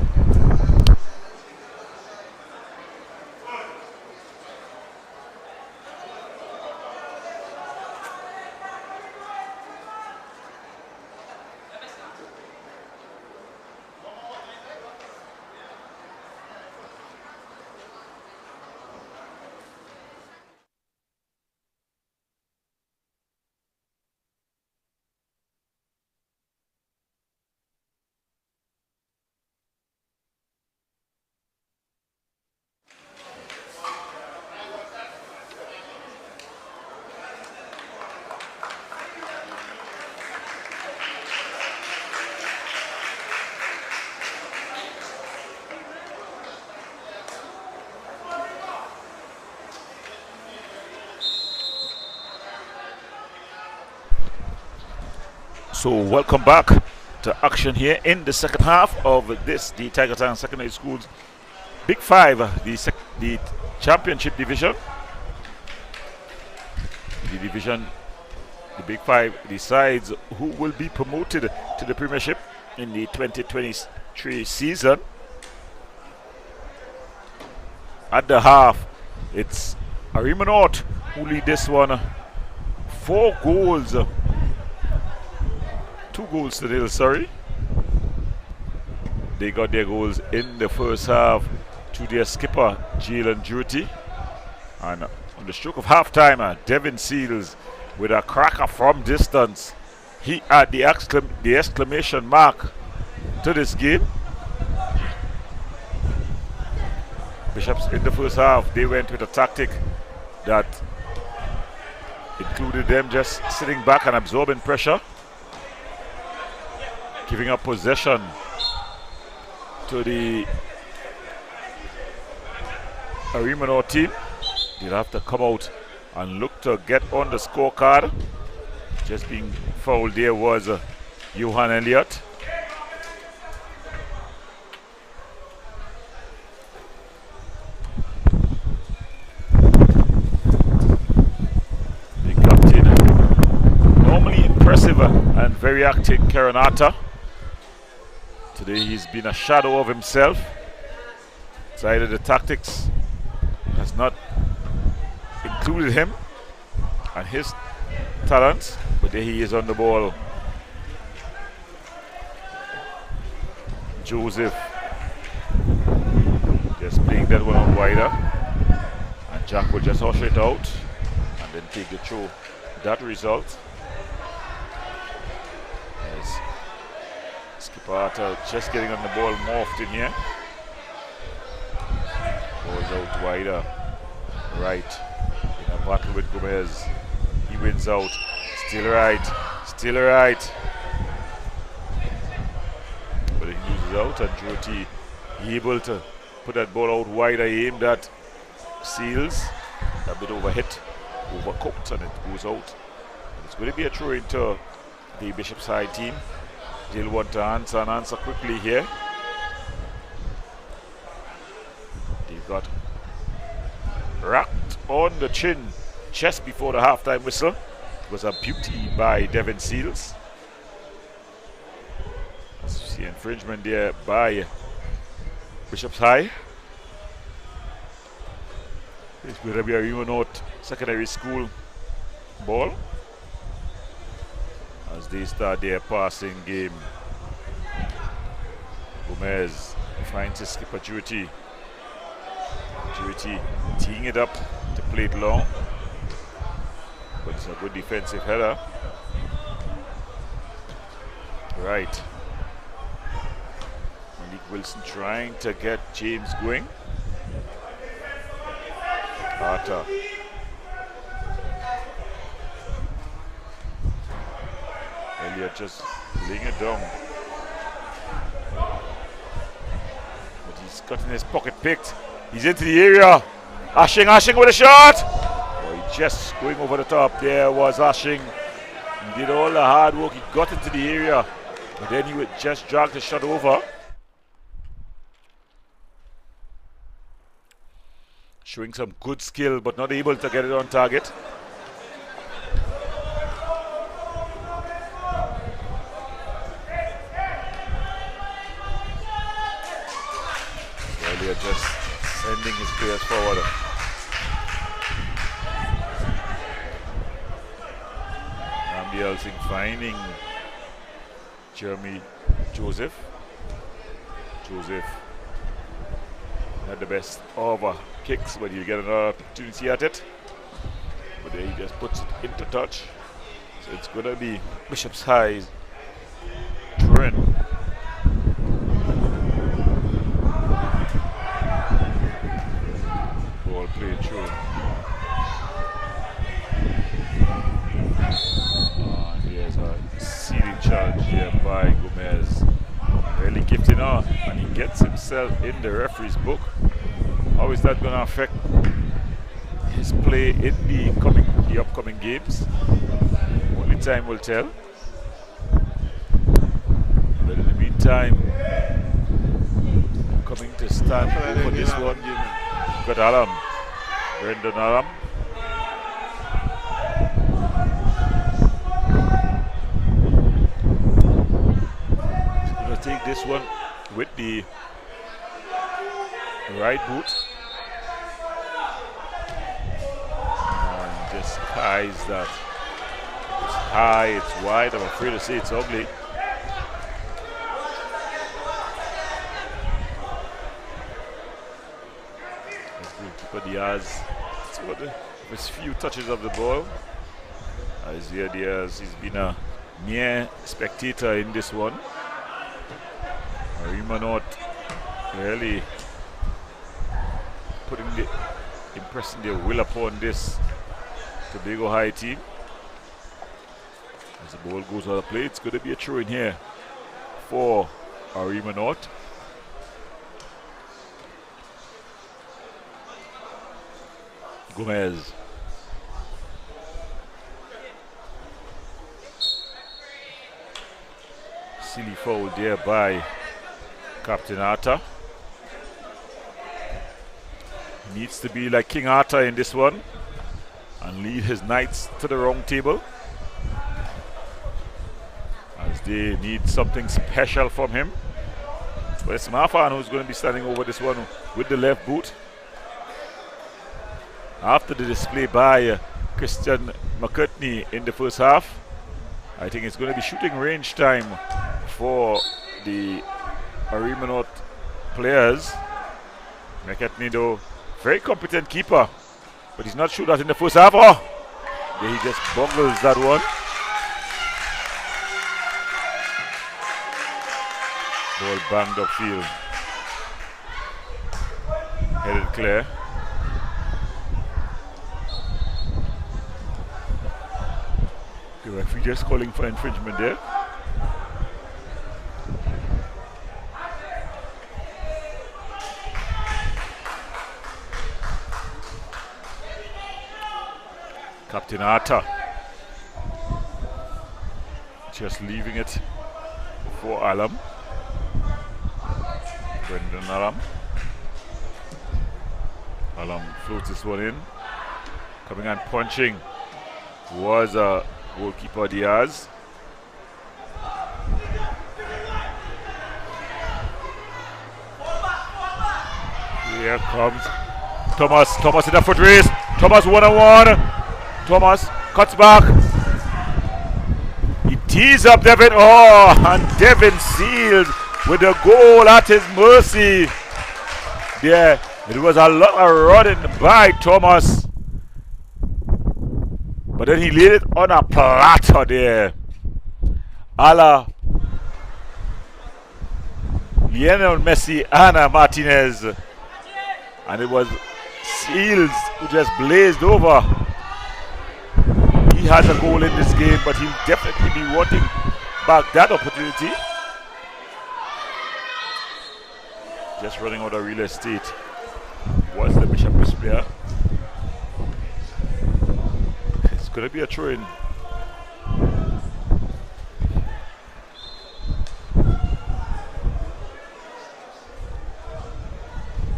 So welcome back to action here in the second half of this, the Tiger Town Secondary Schools Big Five, the championship division. The Big Five decides who will be promoted to the Premiership in the 2023 season. At the half, it's Arima North who lead this one. 4 goals. 2-0, sorry. They got their goals in the first half to their skipper, Jalen Jurity. And on the stroke of halftime, Devin Seals with a cracker from distance. He had the exclamation mark to this game. Bishops in the first half, they went with a tactic that included them just sitting back and absorbing pressure, giving up possession to the Arima North team. They'll have to come out and look to get on the scorecard. Just being fouled there was Johan Elliott. The captain, normally impressive and very active, Karanata. Today he's been a shadow of himself. Either the tactics has not included him and his talents, but there he is on the ball. Joseph just playing that one on wider, and Jack will just usher it out and then take the throw. That result. Skipper just getting on the ball more often here. Goes out wider. Right. In a battle with Gomez. He wins out. Still right. Still right. out, and Jyoti able to put that ball out wide. I aimed at Seals, a bit overhit, overcooked, and it goes out. It's going to be a throw into the Bishop's High team. They'll want to answer quickly here. They've got racked on the chin just before the halftime whistle. It was a beauty by Devin Seals. As you see, infringement there by Bishop's High. It's going to be a Arima North Secondary School ball as they start their passing game. Gomez finds his skipper Jyoti. Jyoti teeing it up to play it long, but it's a good defensive header. Right. Malik Wilson trying to get James going. Carter. Elliott just laying it down. But he's gotten his pocket picked. He's into the area. Ashing with a shot. Oh, he just going over the top. There was Ashing. He did all the hard work. He got into the area. But then he would just drag the shot over. Showing some good skill, but not able to get it on target. Earlier just sending his players forward. Ramdi Elsing finding Jeremy Joseph. Joseph had the best over kicks, but you get another opportunity at it. But there he just puts it into touch. So it's going to be Bishop's High's turn. Ball played through. There's a ceiling charge here by Gomez. Really gifting on, and he gets himself in the referee's book. How is that going to affect his play in the upcoming games? Only time will tell. But in the meantime, coming to stand over this one, got Alam, Brendan Alam. He's going to take this one with the right boot. And just skies that. It's high, it's wide, I'm afraid to say it's ugly. Goalkeeper Diaz, it's one of his few touches of the ball. Isaiah Diaz, he's been a mere spectator in this one. Arima North really impressing their will upon this Tobago High team. As the ball goes out of play, it's going to be a throw in here for Arima North. Gomez. Silly foul there by Captain Arthur. Needs to be like King Arthur in this one and lead his knights to the round table, as they need something special from him. But it's Mafan who's going to be standing over this one with the left boot. After the display by Christian McCartney in the first half, I think it's going to be shooting range time for the Arima North players. McCartney, though, very competent keeper, but he's not sure that in the first half. Oh, there he just bungles that one. Ball banged upfield. Headed clear. The referee just calling for infringement there. Captain Arthur just leaving it for Alam. Brendan Alam. Alam floats this one in. Coming and punching was goalkeeper Diaz. Here comes Thomas. Thomas in the foot race. Thomas one-on-one. Thomas cuts back. He tees up Devin. Oh, and Devin Seals with the goal at his mercy. There, it was a lot of running by Thomas. But then he laid it on a platter there. A la Lionel Messi, Ana Martinez. And it was Seals who just blazed over. He has a goal in this game, but he'll definitely be wanting back that opportunity. Just running out of real estate was the Bishop player. It's going to be a throw-in.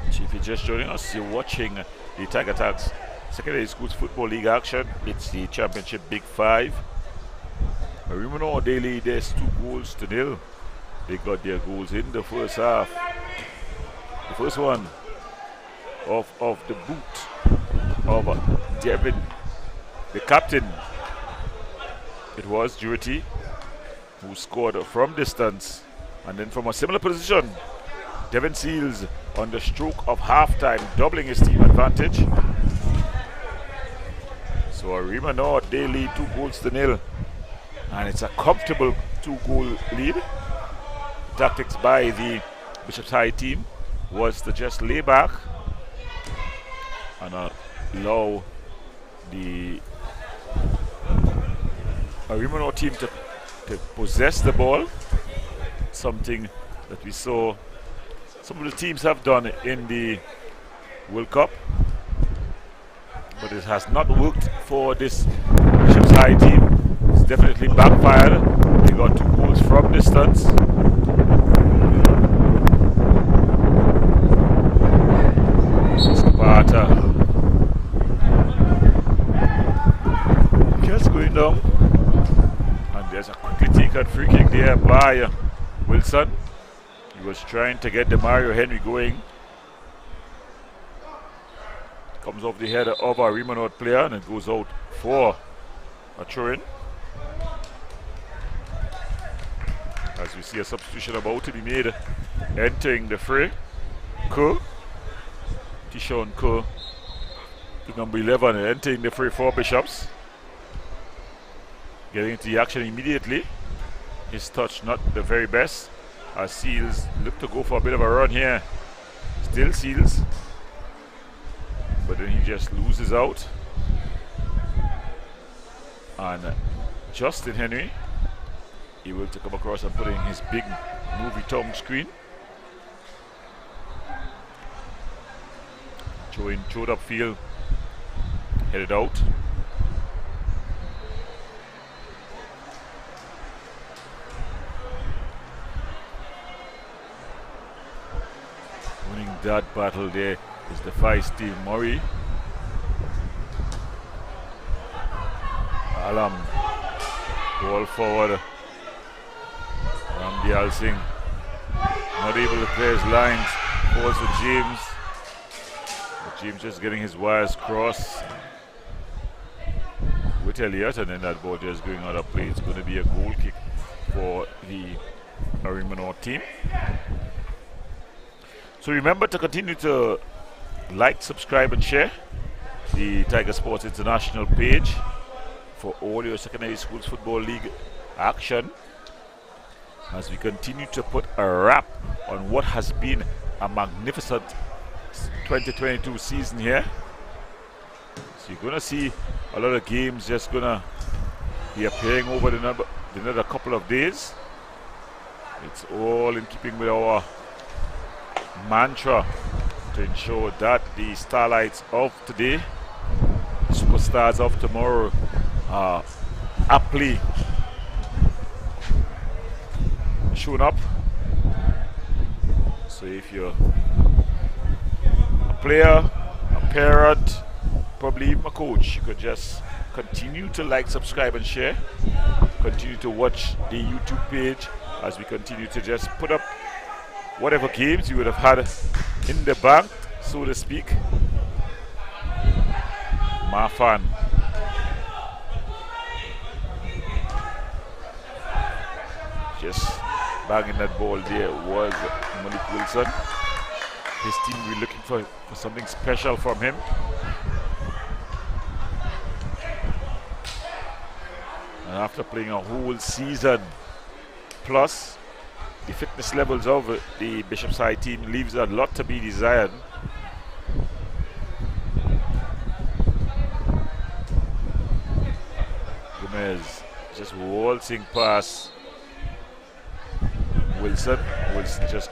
If you're just joining us, you're watching the Tiger Tags Secondary Schools Football League action. It's the Championship Big Five. Arima North Daily, there's 2-0. They got their goals in the first half. The first one of the boot of Devin, the captain. It was Jurity who scored from distance, and then from a similar position, Devin Seals on the stroke of halftime, doubling his team advantage. So Arima North, they lead 2-0, and it's a comfortable 2-goal lead. Tactics by the Bishop's High team was to just lay back and allow the Arima North team to possess the ball, something that we saw some of the teams have done in the World Cup, but it has not worked for this Bishop's High team. It's definitely backfired. They got 2 goals from distance. Sparta just going down, and there's a quickly taken free kick there by Wilson. He was trying to get the Mario Henry going. Comes off the head of a Arima North player, and it goes out for a throw-in. As we see a substitution about to be made, entering the fray. Ko, Tishon Ko, the number 11, entering the fray for Bishops. Getting into the action immediately. His touch not the very best, as Seals look to go for a bit of a run here. Still Seals, but then he just loses out. And Justin Henry, he will to come across and put in his big movie tongue screen. Throwed upfield, headed out. Winning that battle there is the feisty Murray. Alam, ball forward. Ramdial Singh not able to clear his lines. Falls to James. But James just getting his wires crossed with Elliott, and then that ball just going out of play. It's going to be a goal kick for the Arima North team. So remember to continue to like, subscribe and share the Tiger Sports International page for all your Secondary Schools Football League action, as we continue to put a wrap on what has been a magnificent 2022 season here. So you're going to see a lot of games just going to be appearing over the another couple of days. It's all in keeping with our mantra to ensure that the starlights of today superstars of tomorrow are aptly shown up. So if you're a player, a parent, probably even a coach, you could just continue to like, subscribe and share. Continue to watch the YouTube page as we continue to just put up whatever games you would have had in the bank, so to speak. Marfan. Just banging that ball there was Malik Wilson. His team will be looking for something special from him. And after playing a whole season plus, the fitness levels of the Bishop's High team leaves a lot to be desired. Gomez just waltzing past Wilson. Wilson just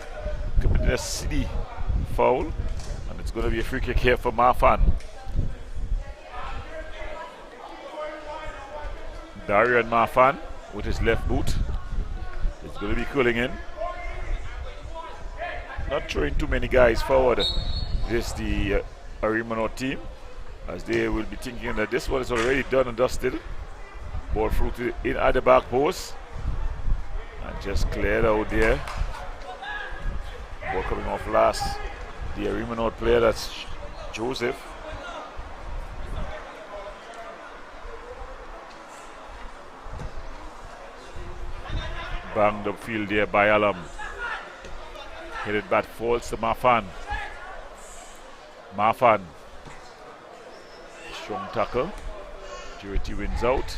committed a silly foul, and it's going to be a free kick here for Marfan. Darian Marfan with his left boot. It's going to be cooling in. Not throwing too many guys forward. This the Arima North team, as they will be thinking that this one is already done and dusted. Ball through in at the back post and just cleared out there. Ball coming off last. The Arima North player, that's Joseph. Banged upfield there by Alam. Headed back falls to Marfan. Marfan. Strong tackle. Jurity wins out.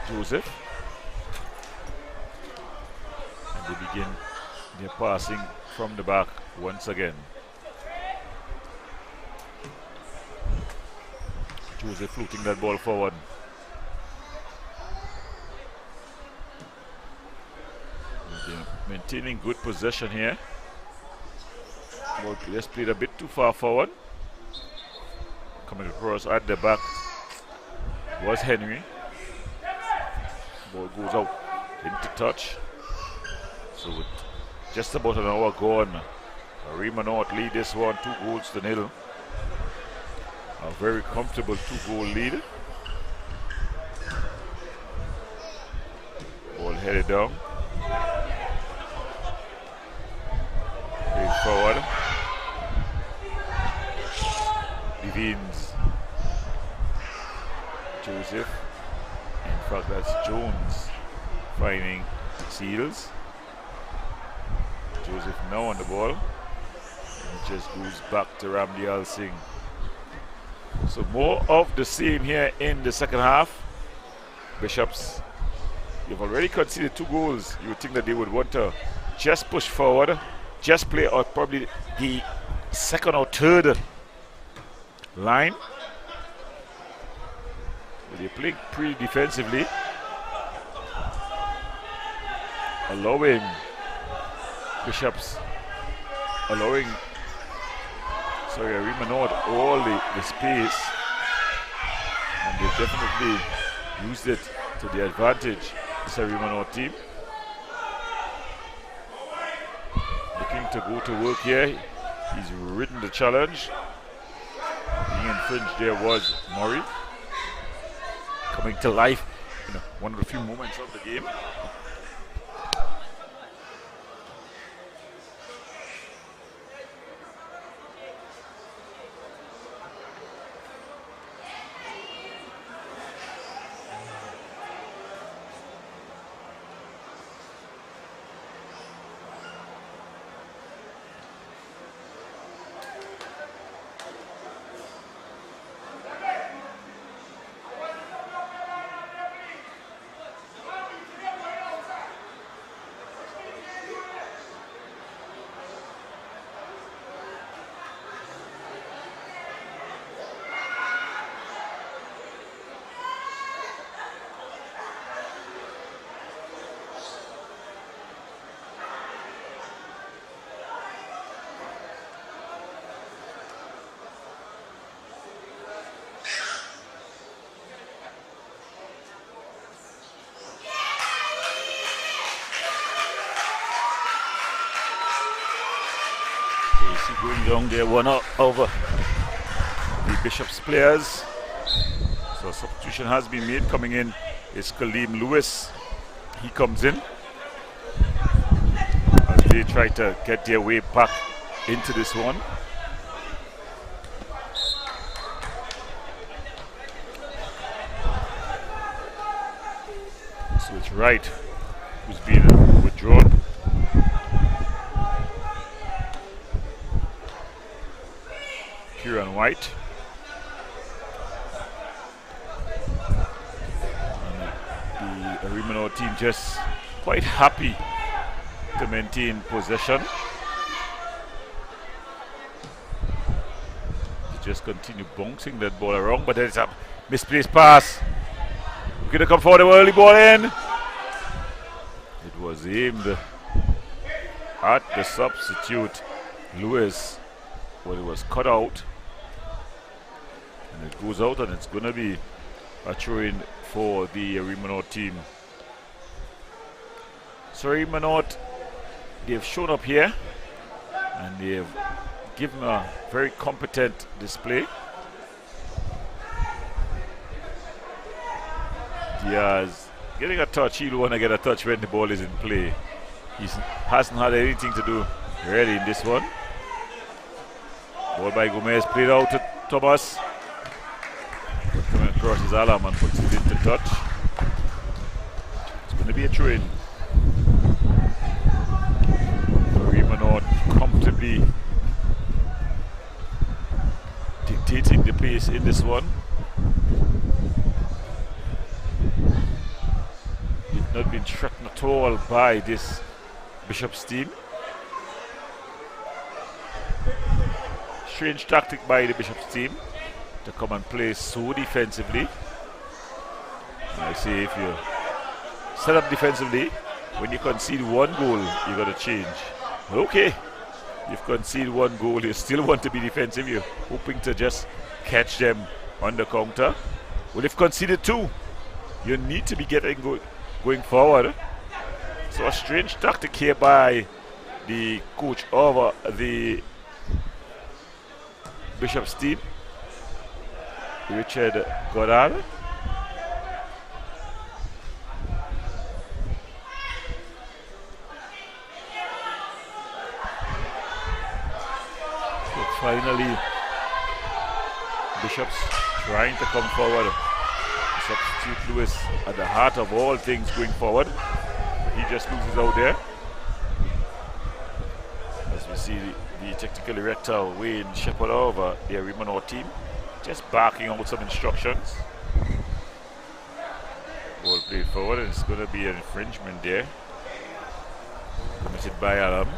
Joseph. And they begin their passing from the back once again. Joseph floating that ball forward. Maintaining good possession here. Ball just played a bit too far forward. Coming across at the back was Henry. Ball goes out into touch. So with just about an hour gone, Arima North lead this one 2-0. A very comfortable 2-goal lead. Ball headed down. Forward. Devines. Joseph. In fact, that's Jones finding Seals. Joseph now on the ball. And it just goes back to Ramdi Al Singh. So more of the same here in the second half. Bishops, you've already conceded 2 goals. You would think that they would want to just push forward. Just play out probably the second or third line. But they're playing pretty defensively. Allowing Bishops, Arima North all the space. And they definitely used it to their advantage, this Arima North team. Looking to go to work here. He's ridden the challenge. Being infringed there was Murray. Coming to life in one of the few moments of the game. Casey going down there, one over the Bishop's players. So substitution has been made. Coming in is Kaleem Lewis. He comes in as they try to get their way back into this one. So it's Wright who's been withdrawn. Kieran White. And the Arima North team just quite happy to maintain possession. They just continue bouncing that ball around, but there's a misplaced pass. Gonna come forward, the early ball in. It was aimed at the substitute Lewis, but it was cut out, and it goes out, and it's gonna be a throw-in for the Arima North team. So Arima North, they've shown up here and they've given a very competent display. Diaz getting a touch. He'll want to get a touch when the ball is in play. He hasn't had anything to do really in this one. Ball by Gomez, played out to Thomas. Coming across his alarm and puts it into touch. It's going to be a throw-in. Arima North comfortably dictating the pace in this one. They've not been threatened at all by this Bishop's team. Strange tactic by the Bishop's team to come and play so defensively. And I say if you set up defensively, when you concede one goal, you got to change. But okay, you've conceded one goal, you still want to be defensive. You're hoping to just catch them on the counter. Well, if conceded two, you need to be getting going forward. So a strange tactic here by the coach over the Bishop's team, Richard Goddard. So finally, Bishop's trying to come forward. Substitute Lewis at the heart of all things going forward. He just loses out there. As we see the technical director Wayne Shepherd over the Arima North team, just barking out some instructions. Ball played forward, and it's going to be an infringement there committed by Alam.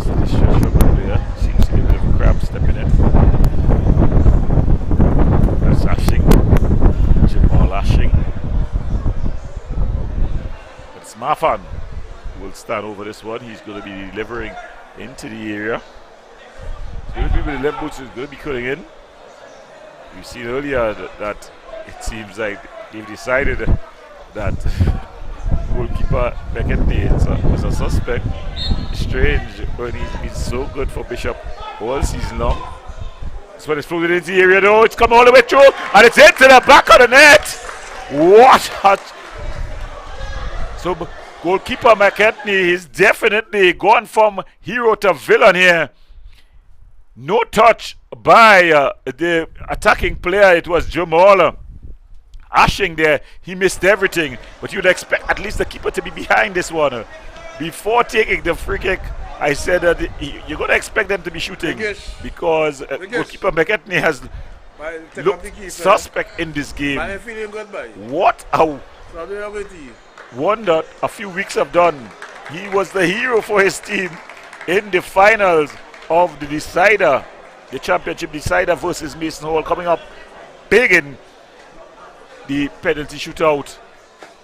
So the stretch there seems to be a bit of a cramp stepping in. That's Ashing, Jamal Ashing. But it's Mafan who will stand over this one. He's going to be delivering into the area. It's going to be with the left boots, who's going to be cutting in. We've seen earlier that it seems like they've decided that goalkeeper Beketne is a suspect. Strange when he's been so good for Bishop all season long. This one is floated into the area though. It's come all the way through and it's into the back of the net. What a... So goalkeeper McKetney is definitely gone from hero to villain here. No touch by the attacking player. It was Jamal Ashing there. He missed everything, but you'd expect at least the keeper to be behind this one. Before taking the free kick, I said that you're going to expect them to be shooting because goalkeeper McKetney has looked suspect in this game. What a wonder a few weeks have done. He was the hero for his team in the finals of the decider, the championship decider versus Mason Hall, coming up big in the penalty shootout.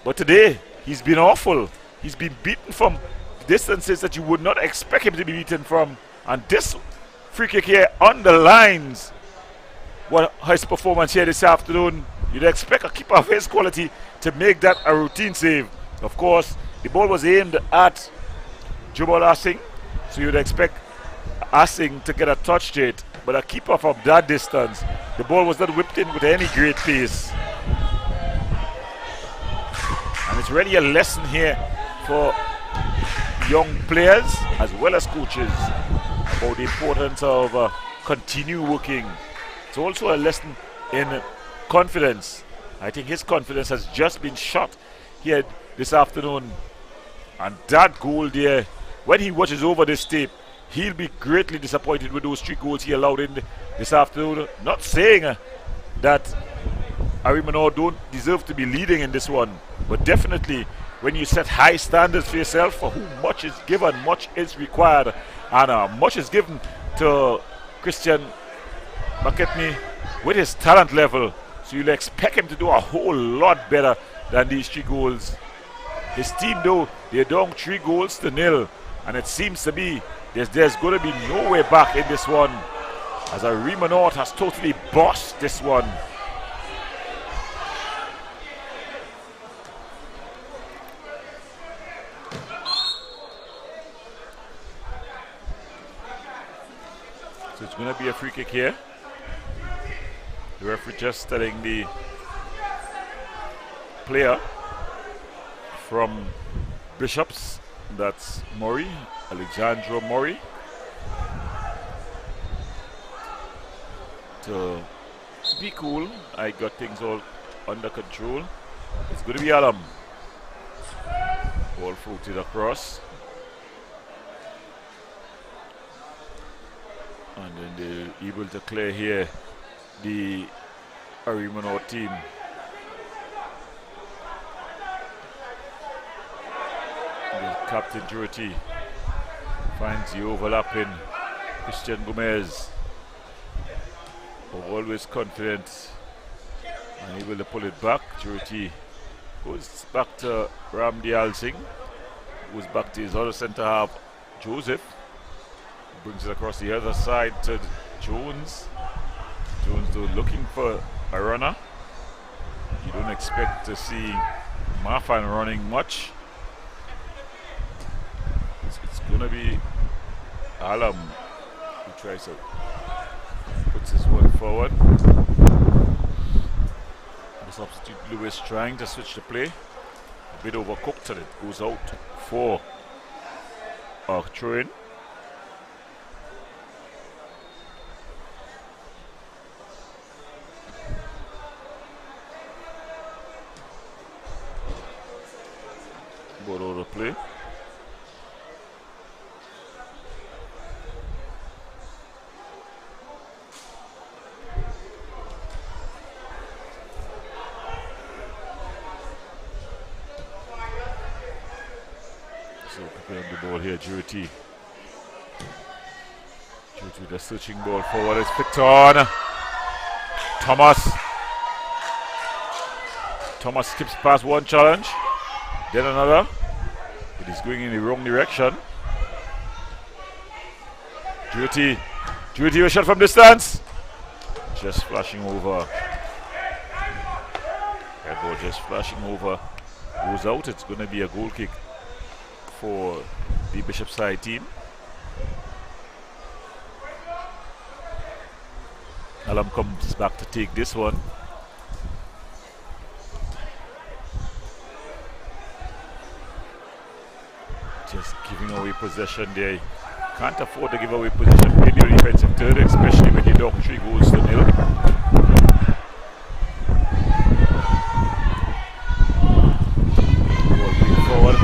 But today, he's been awful. He's been beaten from distances that you would not expect him to be beaten from. And this free kick here underlines what his performance here this afternoon. You'd expect a keeper of his quality to make that a routine save. Of course, the ball was aimed at Jamal Asing. So you'd expect Assing to get a touch to it, but a keeper from that distance, the ball was not whipped in with any great pace. And it's really a lesson here for young players as well as coaches about the importance of continue working. It's also a lesson in confidence. I think his confidence has just been shot here this afternoon. And that goal there, when he watches over this tape, he'll be greatly disappointed with those 3 goals he allowed in this afternoon. Not saying that Arima don't deserve to be leading in this one, but definitely when you set high standards for yourself, for whom much is given, much is required, and much is given to Christian McKechnie with his talent level. So you'll expect him to do a whole lot better than these 3 goals. His team, though, they're down 3 goals to 0, and it seems to be there's going to be no way back in this one, as Arima North has totally bossed this one. So it's going to be a free kick here. The referee just telling the player from Bishops, that's Murray, Alexandra Murray, to be cool. I got things all under control. It's going to be Alam. Ball floated across. And then they're able to clear here the Arima North team. The captain Jyoti finds the overlapping Christian Gomez. Always confident and able to pull it back. Jyoti goes back to Ramdial Singh, goes back to his other centre half, Joseph. Brings it across the other side to Jones. Jones, though, looking for a runner. You don't expect to see Marfan running much. It's going to be Alam who tries to puts his one forward. The substitute Lewis trying to switch the play. A bit overcooked and it goes out for a throw-in. Ball over play. So preparing the ball here, Jyoti. Jyoti with a searching ball forward. It's flicked on. Thomas skips past one challenge. Then another, but he's going in the wrong direction. Jyoti with a shot from distance. Just flashing over. That ball just flashing over. Goes out. It's going to be a goal kick for the Bishop side team. Alam comes back to take this one. Just giving away possession there. Can't afford to give away possession in your defensive third, especially when you're down 3 goals to 0. Ball going forward.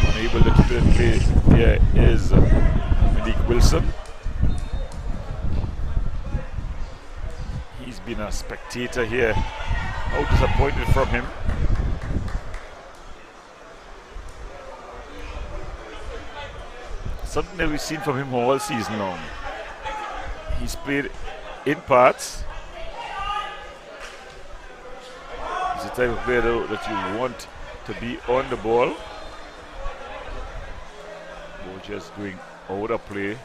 Unable to keep it play. There is Malik Wilson. He's been a spectator here. How disappointed from him. Something that we've seen from him all season long. He's played in parts. He's the type of player though that you want to be on the ball. Ball just going out of play.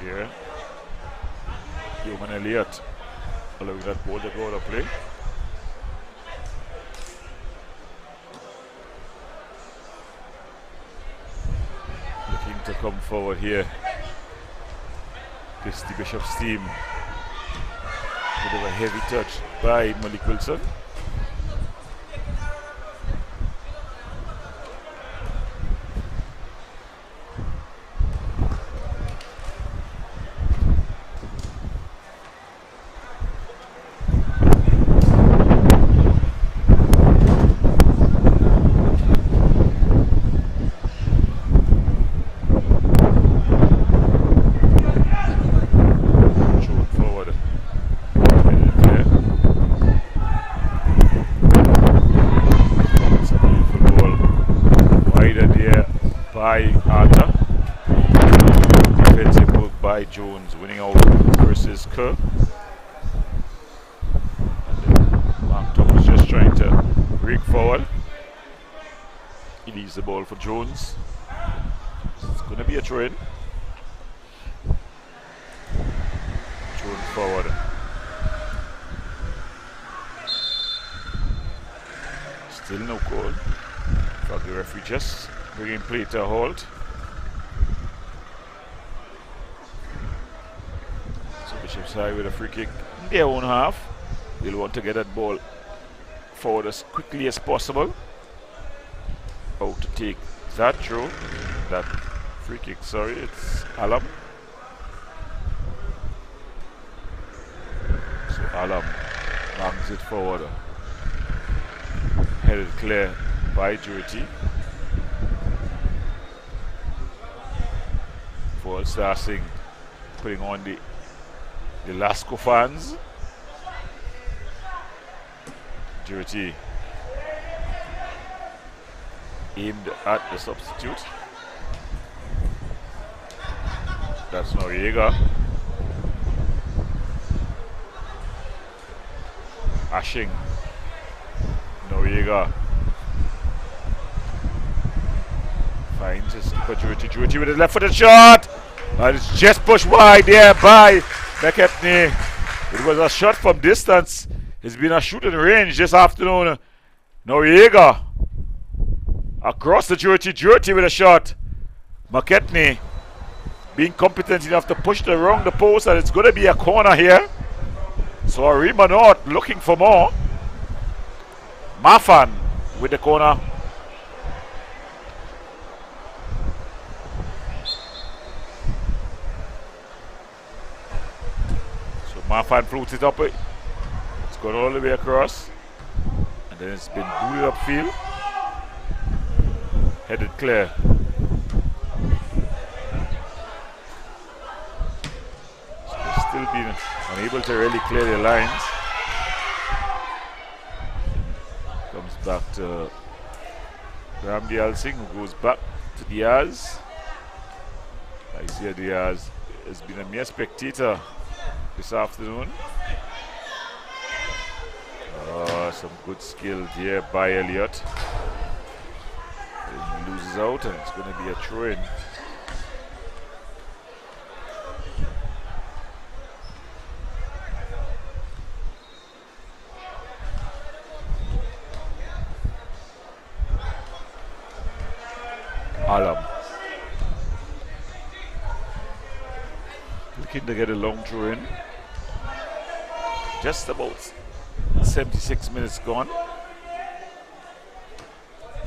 Here. Human Elliott allowing that ball to go out of play. to come forward here. This the Bishop's team. Bit of a heavy touch by Malik Wilson. Jones winning out versus Kerr. And then Mark Thomas just trying to break forward. He leaves the ball for Jones. It's going to be a throw-in. Jones forward. Still no call. In fact, the referee just bringing play to a halt. Bishop's side with a free kick in their own half. They'll want to get that ball forward as quickly as possible. Out to take that throw, that free kick, sorry, it's Alam. So Alam bangs it forward. Headed clear by Jurity. For Starsing putting on the Lasco fans. Jurity aimed at the substitute. That's Noriega. Ashing. Noriega finds his keeper Jurity. Jurity with his left-footed shot. And it's just pushed wide there by McKepney. It was a shot from distance. It's been a shooting range this afternoon. Noriega across the Jurity with a shot. McKepney being competent enough to push it around the post, and it's going to be a corner here. So Arima North looking for more. Mafan with the corner. Mafan floats it up. It's gone all the way across. And then it's been booted upfield. Headed clear. So they've still been unable to really clear their lines. Comes back to Ramdial Singh, who goes back to Diaz. Isaiah Diaz has been a mere spectator this afternoon. Some good skill here by Elliott. He loses out, and it's going to be a throw-in. Alam looking to get a long throw-in. Just about 76 minutes gone.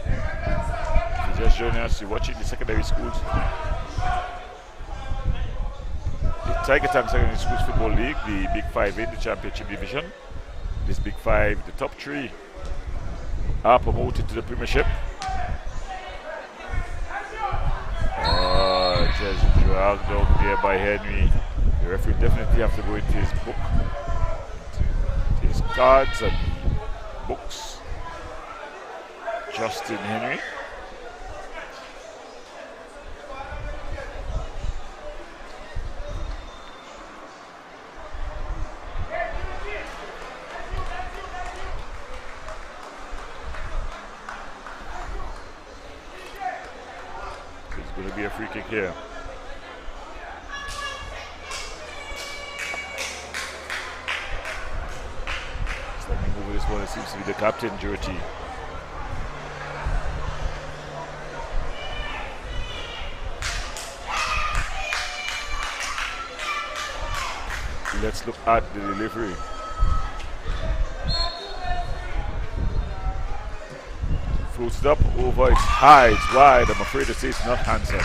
If you're just joining us, you're watching the secondary schools. The Tiger Tank Secondary Schools Football League, the Big Five in the Championship Division. This Big Five, the top three, are promoted to the Premiership. Just dragged out there by Henry. The referee definitely have to go into his book. His cards and books. Justin Henry. It's going to be a free kick here. This one, it seems to be the captain, Jurity. Let's look at the delivery. Floats it up over, it's high, it's wide. I'm afraid to say it's not handsome.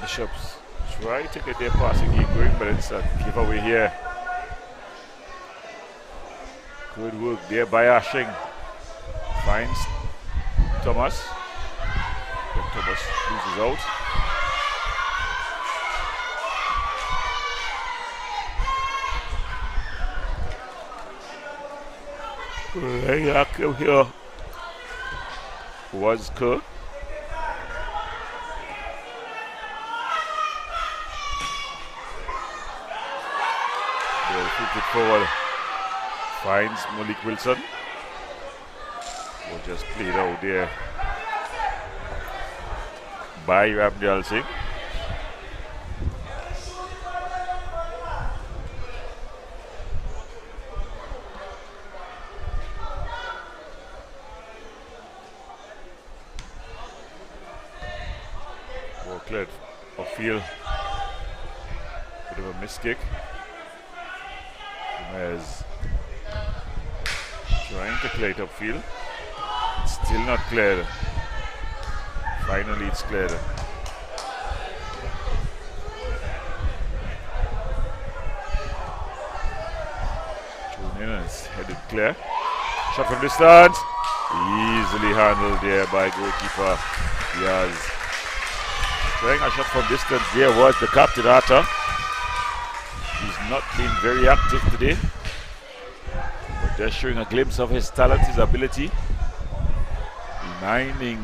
Bishops try to get their passing game going, but it's a giveaway here. Good work there by Ashing. Finds Thomas. But Thomas loses out. Good active here was Kerr. They'll flip it forward. Finds Malik Wilson. Will just played out there by Ramdal Singh. Ball cleared upfield. Bit of a miss kick. Gomez trying to clear it upfield. Still not cleared. Finally it's cleared. Thrown in and it's headed clear. Shot from distance. Easily handled there by goalkeeper Diaz. Trying a shot from distance there was the captain Arthur. He's not been very active today. But they're showing a glimpse of his talent, his ability. Reminding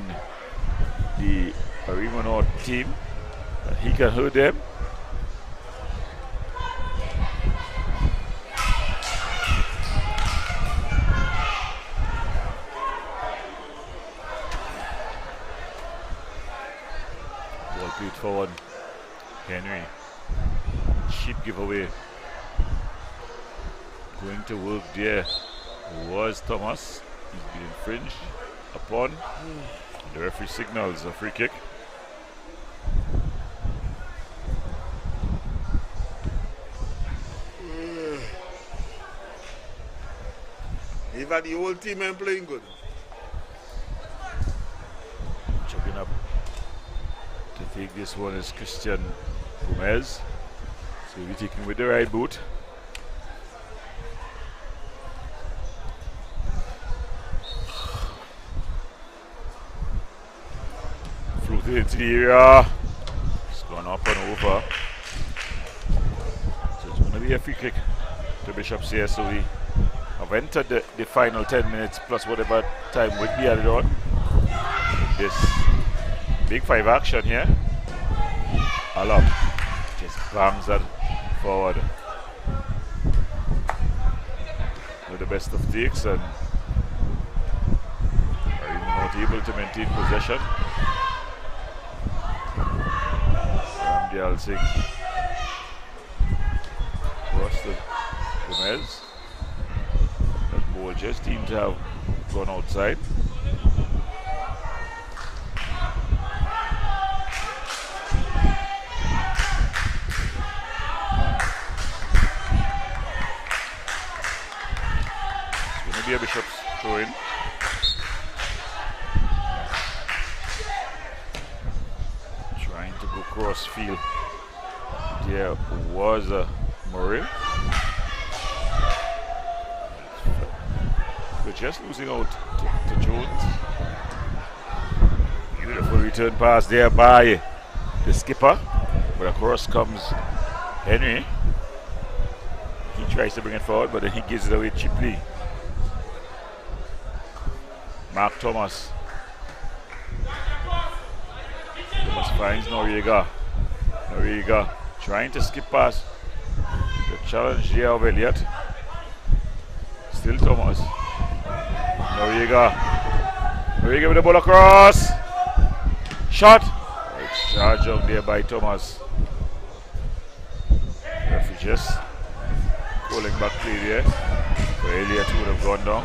the Arima North team that he can hurt them. Ball played forward. Henry. Cheap giveaway. Going to work there was Thomas. He's been infringed upon. The referee signals a free kick. Even the whole team ain't playing good. Chucking up to take this one is Christian Gomez. So he'll be taking with the right boot. Floated into the area. It's gone up and over. So it's going to be a free kick to Bishops here. So we have entered the final 10 minutes plus whatever time would be added on. This big five action here. Alam just bangs that forward. With the best of takes and are even not able to maintain possession. Ramdial Singh across to Gomez. That ball just seemed to have gone outside. It's going to be a Bishop's throw in. Trying to go cross field. There was a Murray. We're just losing out to Jones. Beautiful return pass there by the skipper. But across comes Henry. He tries to bring it forward, but then he gives it away cheaply. Mark Thomas. Thomas finds Noriega. Noriega trying to skip past the challenge there of Elliott. Still Thomas. Noriega. Noriega with the ball across. Shot. It's charged out there by Thomas. Referee just calling back play there. So Elliott would have gone down.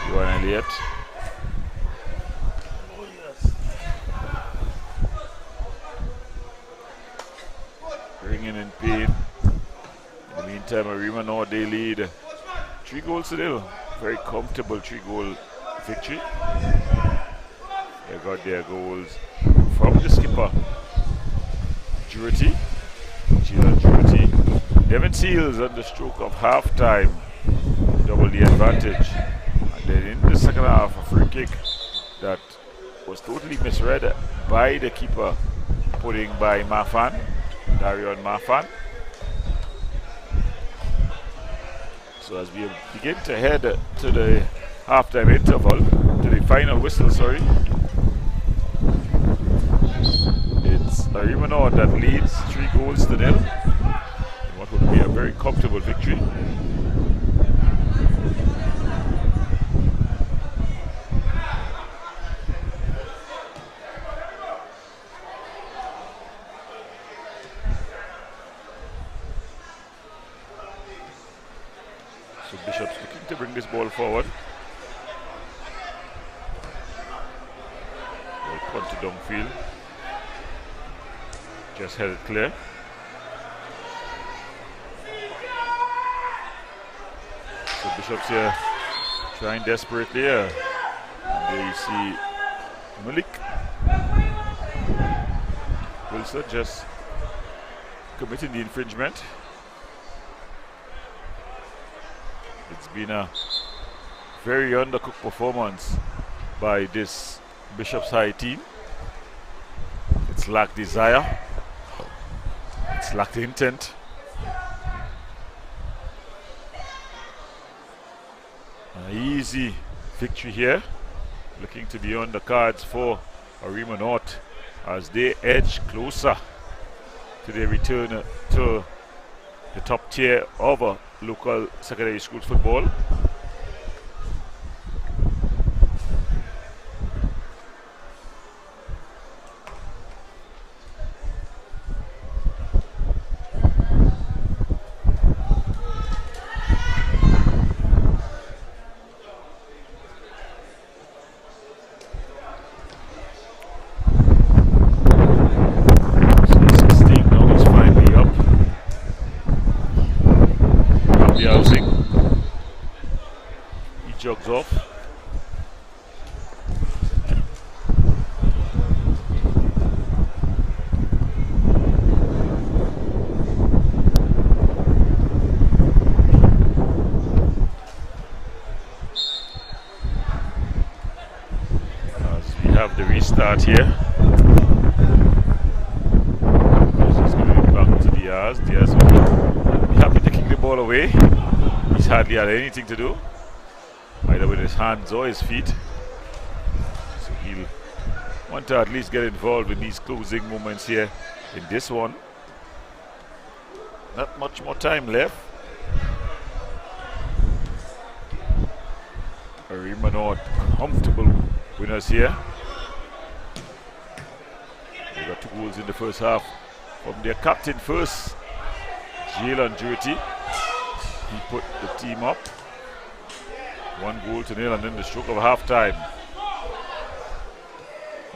He Go on, Elliot. Bringing in pain. In the meantime, Arima now they lead 3-0. Very comfortable 3-goal victory. They got their goals from the skipper, Jurity. Devin Seals on the stroke of half time, double the advantage. And then in the second half, a free kick that was totally misread by the keeper, putting by Marfan, Darion Marfan. So as we begin to head to the halftime interval, to the final whistle, sorry, it's Arima North that leads 3-0. What would be a very comfortable victory. So Bishop's looking to bring this ball forward. Ball punted downfield. Just held it clear. So Bishop's here trying desperately here. There you see Malik Wilson just committing the infringement. It's been a very undercooked performance by this Bishop's High team. It's lacked desire. It's lacked intent. An easy victory here. Looking to be on the cards for Arima North as they edge closer to their return to the top tier of local secondary school football. Jogs off. As we have the restart here. He's going to be back to Diaz. Diaz will be happy to kick the ball away. He's hardly had anything to do, either with his hands or his feet. So he'll want to at least get involved in these closing moments here in this one. Not much more time left. Arima North comfortable winners here. They got 2 goals in the first half from their captain first, Jalen Jurity. He put the team up 1-0, and then the stroke of half time.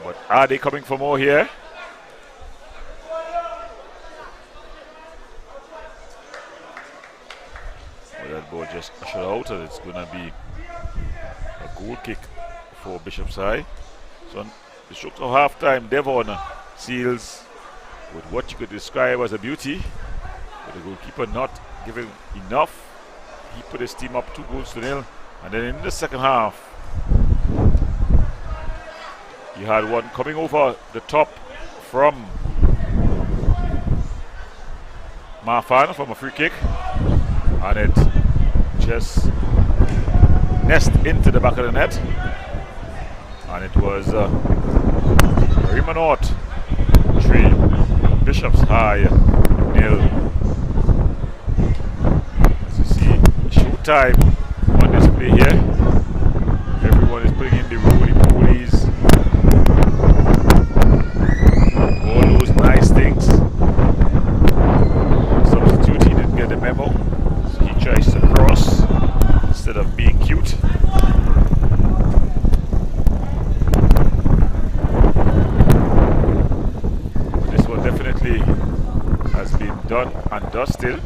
But are they coming for more here? Well, that ball just ushered out, and it's going to be a goal kick for Bishop's High. So on the stroke of half time, Devon Seals with what you could describe as a beauty, but the goalkeeper not giving enough. He put his team up 2-0. And then in the second half, you had one coming over the top from Marfan from a free kick, and it just nested into the back of the net, and it was Arima North 3, Bishop's High 0. As you see, showtime on display here. Everyone is putting in the roly-polies, all those nice things. Substitute, he didn't get the memo, so he tries to cross instead of being cute. does still.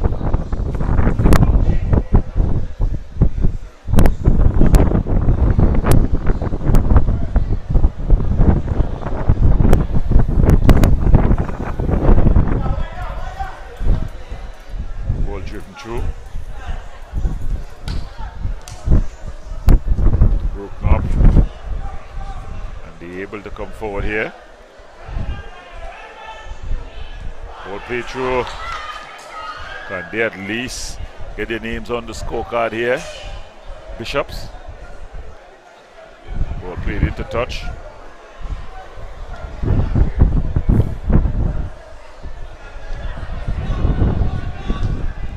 Ball driven through. Broken up. And be able to come forward here. Ball play through. Can they at least get their names on the scorecard here? Bishops. Ball played into touch.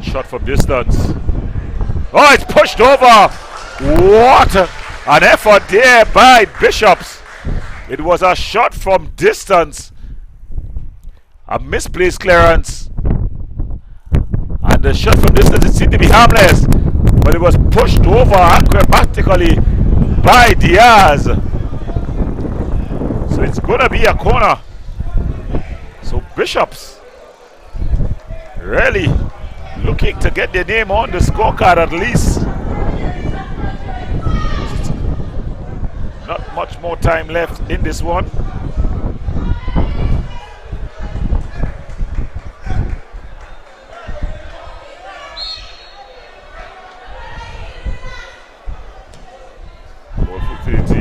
Shot from distance. Oh, it's pushed over. What an effort there by Bishops. It was a shot from distance. A misplaced clearance. And the shot from distance, it seemed to be harmless, but it was pushed over acrobatically by Diaz. So it's going to be a corner. So Bishops really looking to get their name on the scorecard at least. Not much more time left in this one.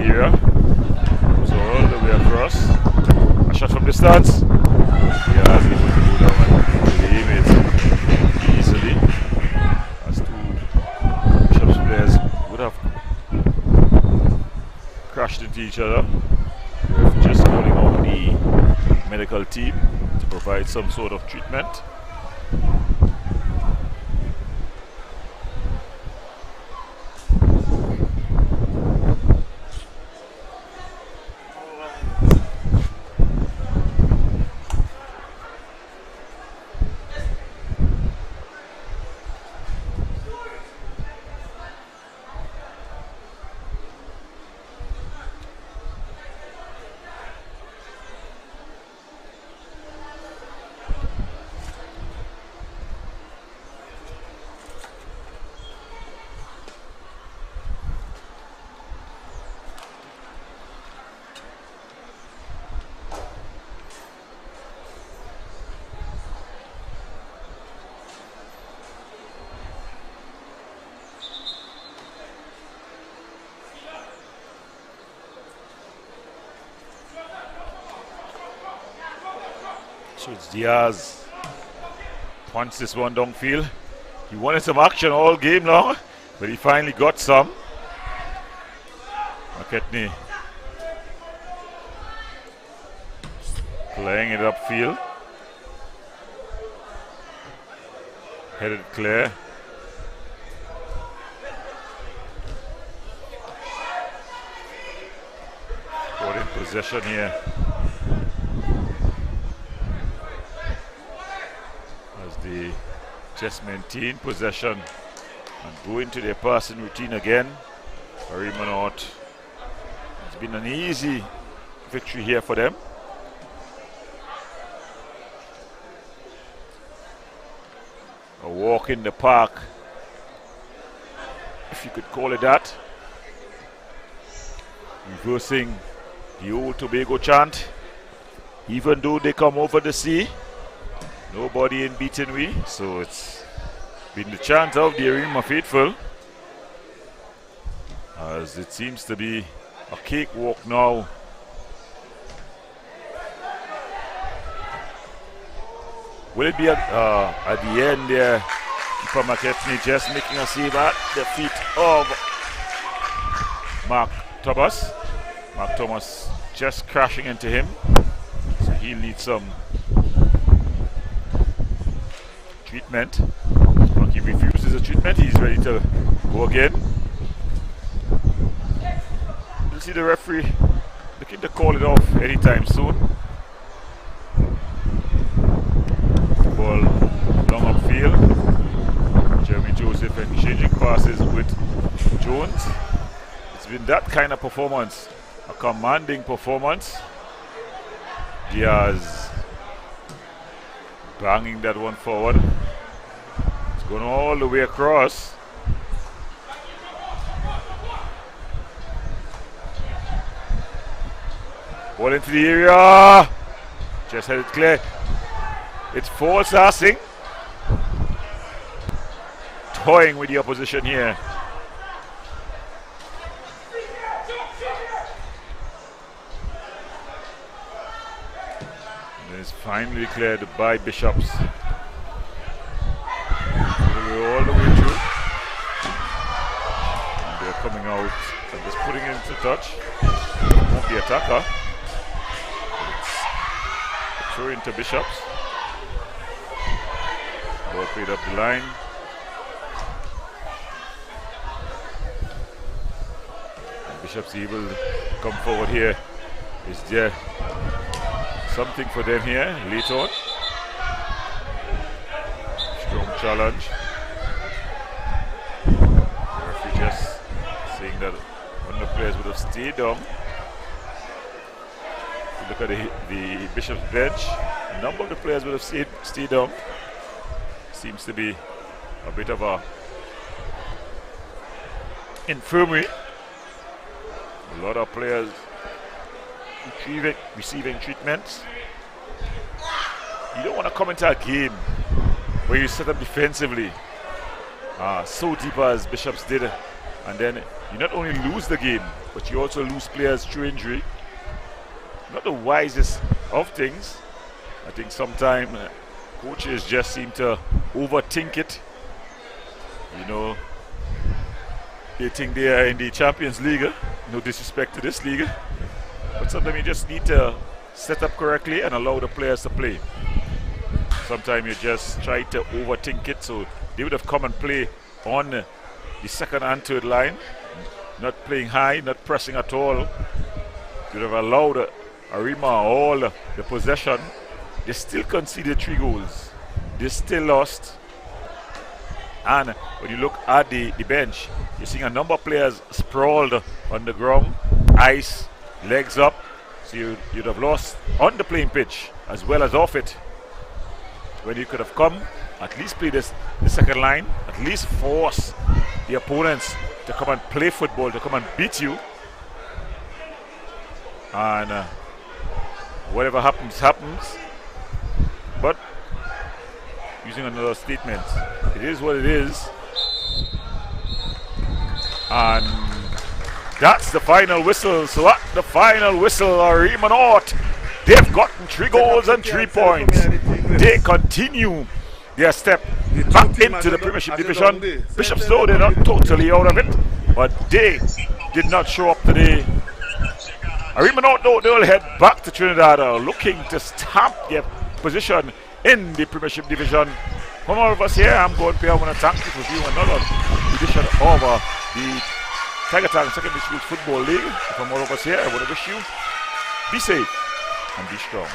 Goes all the way across. A shot from distance. Yeah, able to go down and aim it easily. As two Bishops players would have crashed into each other. We're just calling out the medical team to provide some sort of treatment. So it's Diaz. Punts this one downfield. He wanted some action all game long, but he finally got some. McKetney playing it upfield. Headed clear. Caught in possession here. They just maintain possession and go into their passing routine again. Arima North. It's been an easy victory here for them. A walk in the park, if you could call it that. Reversing the old Tobago chant. Even though they come over the sea, nobody in beaten we. So it's been the chant of the Arima faithful, as it seems to be a cakewalk now. Will it be at the end there? Keeper McKetney just making a save at the feet of Mark Thomas. Mark Thomas just crashing into him. So he'll need some treatment. But he refuses the treatment. He's ready to go again. You'll see the referee looking to call it off anytime soon. Ball long upfield. Jeremy Joseph exchanging passes with Jones. It's been that kind of performance, a commanding performance. Diaz banging that one forward. Going all the way across. Ball into the area. Just had it clear. It's false passing. Toying with the opposition here. And it's finally cleared by Bishops. All the way through. And they're coming out and just putting it into touch. Won't be attacker. It's a throw into Bishops. Ball played up the line. And Bishops able to come forward here. Is there something for them here? Late on. Strong challenge. Referee just saying that one of the players would have stayed down. Look at the Bishop's bench. A number of the players would have stayed down. Seems to be a bit of a infirmary. A lot of players receiving treatments. You don't want to come into a game where you set up defensively so deep as Bishops did, and then you not only lose the game, but you also lose players through injury. Not the wisest of things. I think sometimes coaches just seem to overthink it. You know, they think they are in the Champions League. No disrespect to this league, but sometimes you just need to set up correctly and allow the players to play. Sometimes you just try to overthink it, so they would have come and play on the second and third line, not playing high, not pressing at all. They would have allowed Arima all the possession. They still conceded 3 goals. They still lost. And when you look at the bench, you're seeing a number of players sprawled on the ground, ice, legs up. So you'd have lost on the playing pitch as well as off it. When you could have come, at least play the second line, at least force the opponents to come and play football, to come and beat you. And whatever happens, happens. But using another statement, it is what it is. And that's the final whistle. So at the final whistle, Arima North, they've gotten 3 goals and 3 points. They continue their step back into the Premiership Division. Bishops, though, they're not totally out of it, but they did not show up today. Arima North, though, they'll head back to Trinidad, looking to stamp their position in the Premiership Division. From all of us here, I'm going to want to thank you for viewing another edition of the Tiger Town Secondary School Football League. From all of us here, I want to wish you be safe and be strong.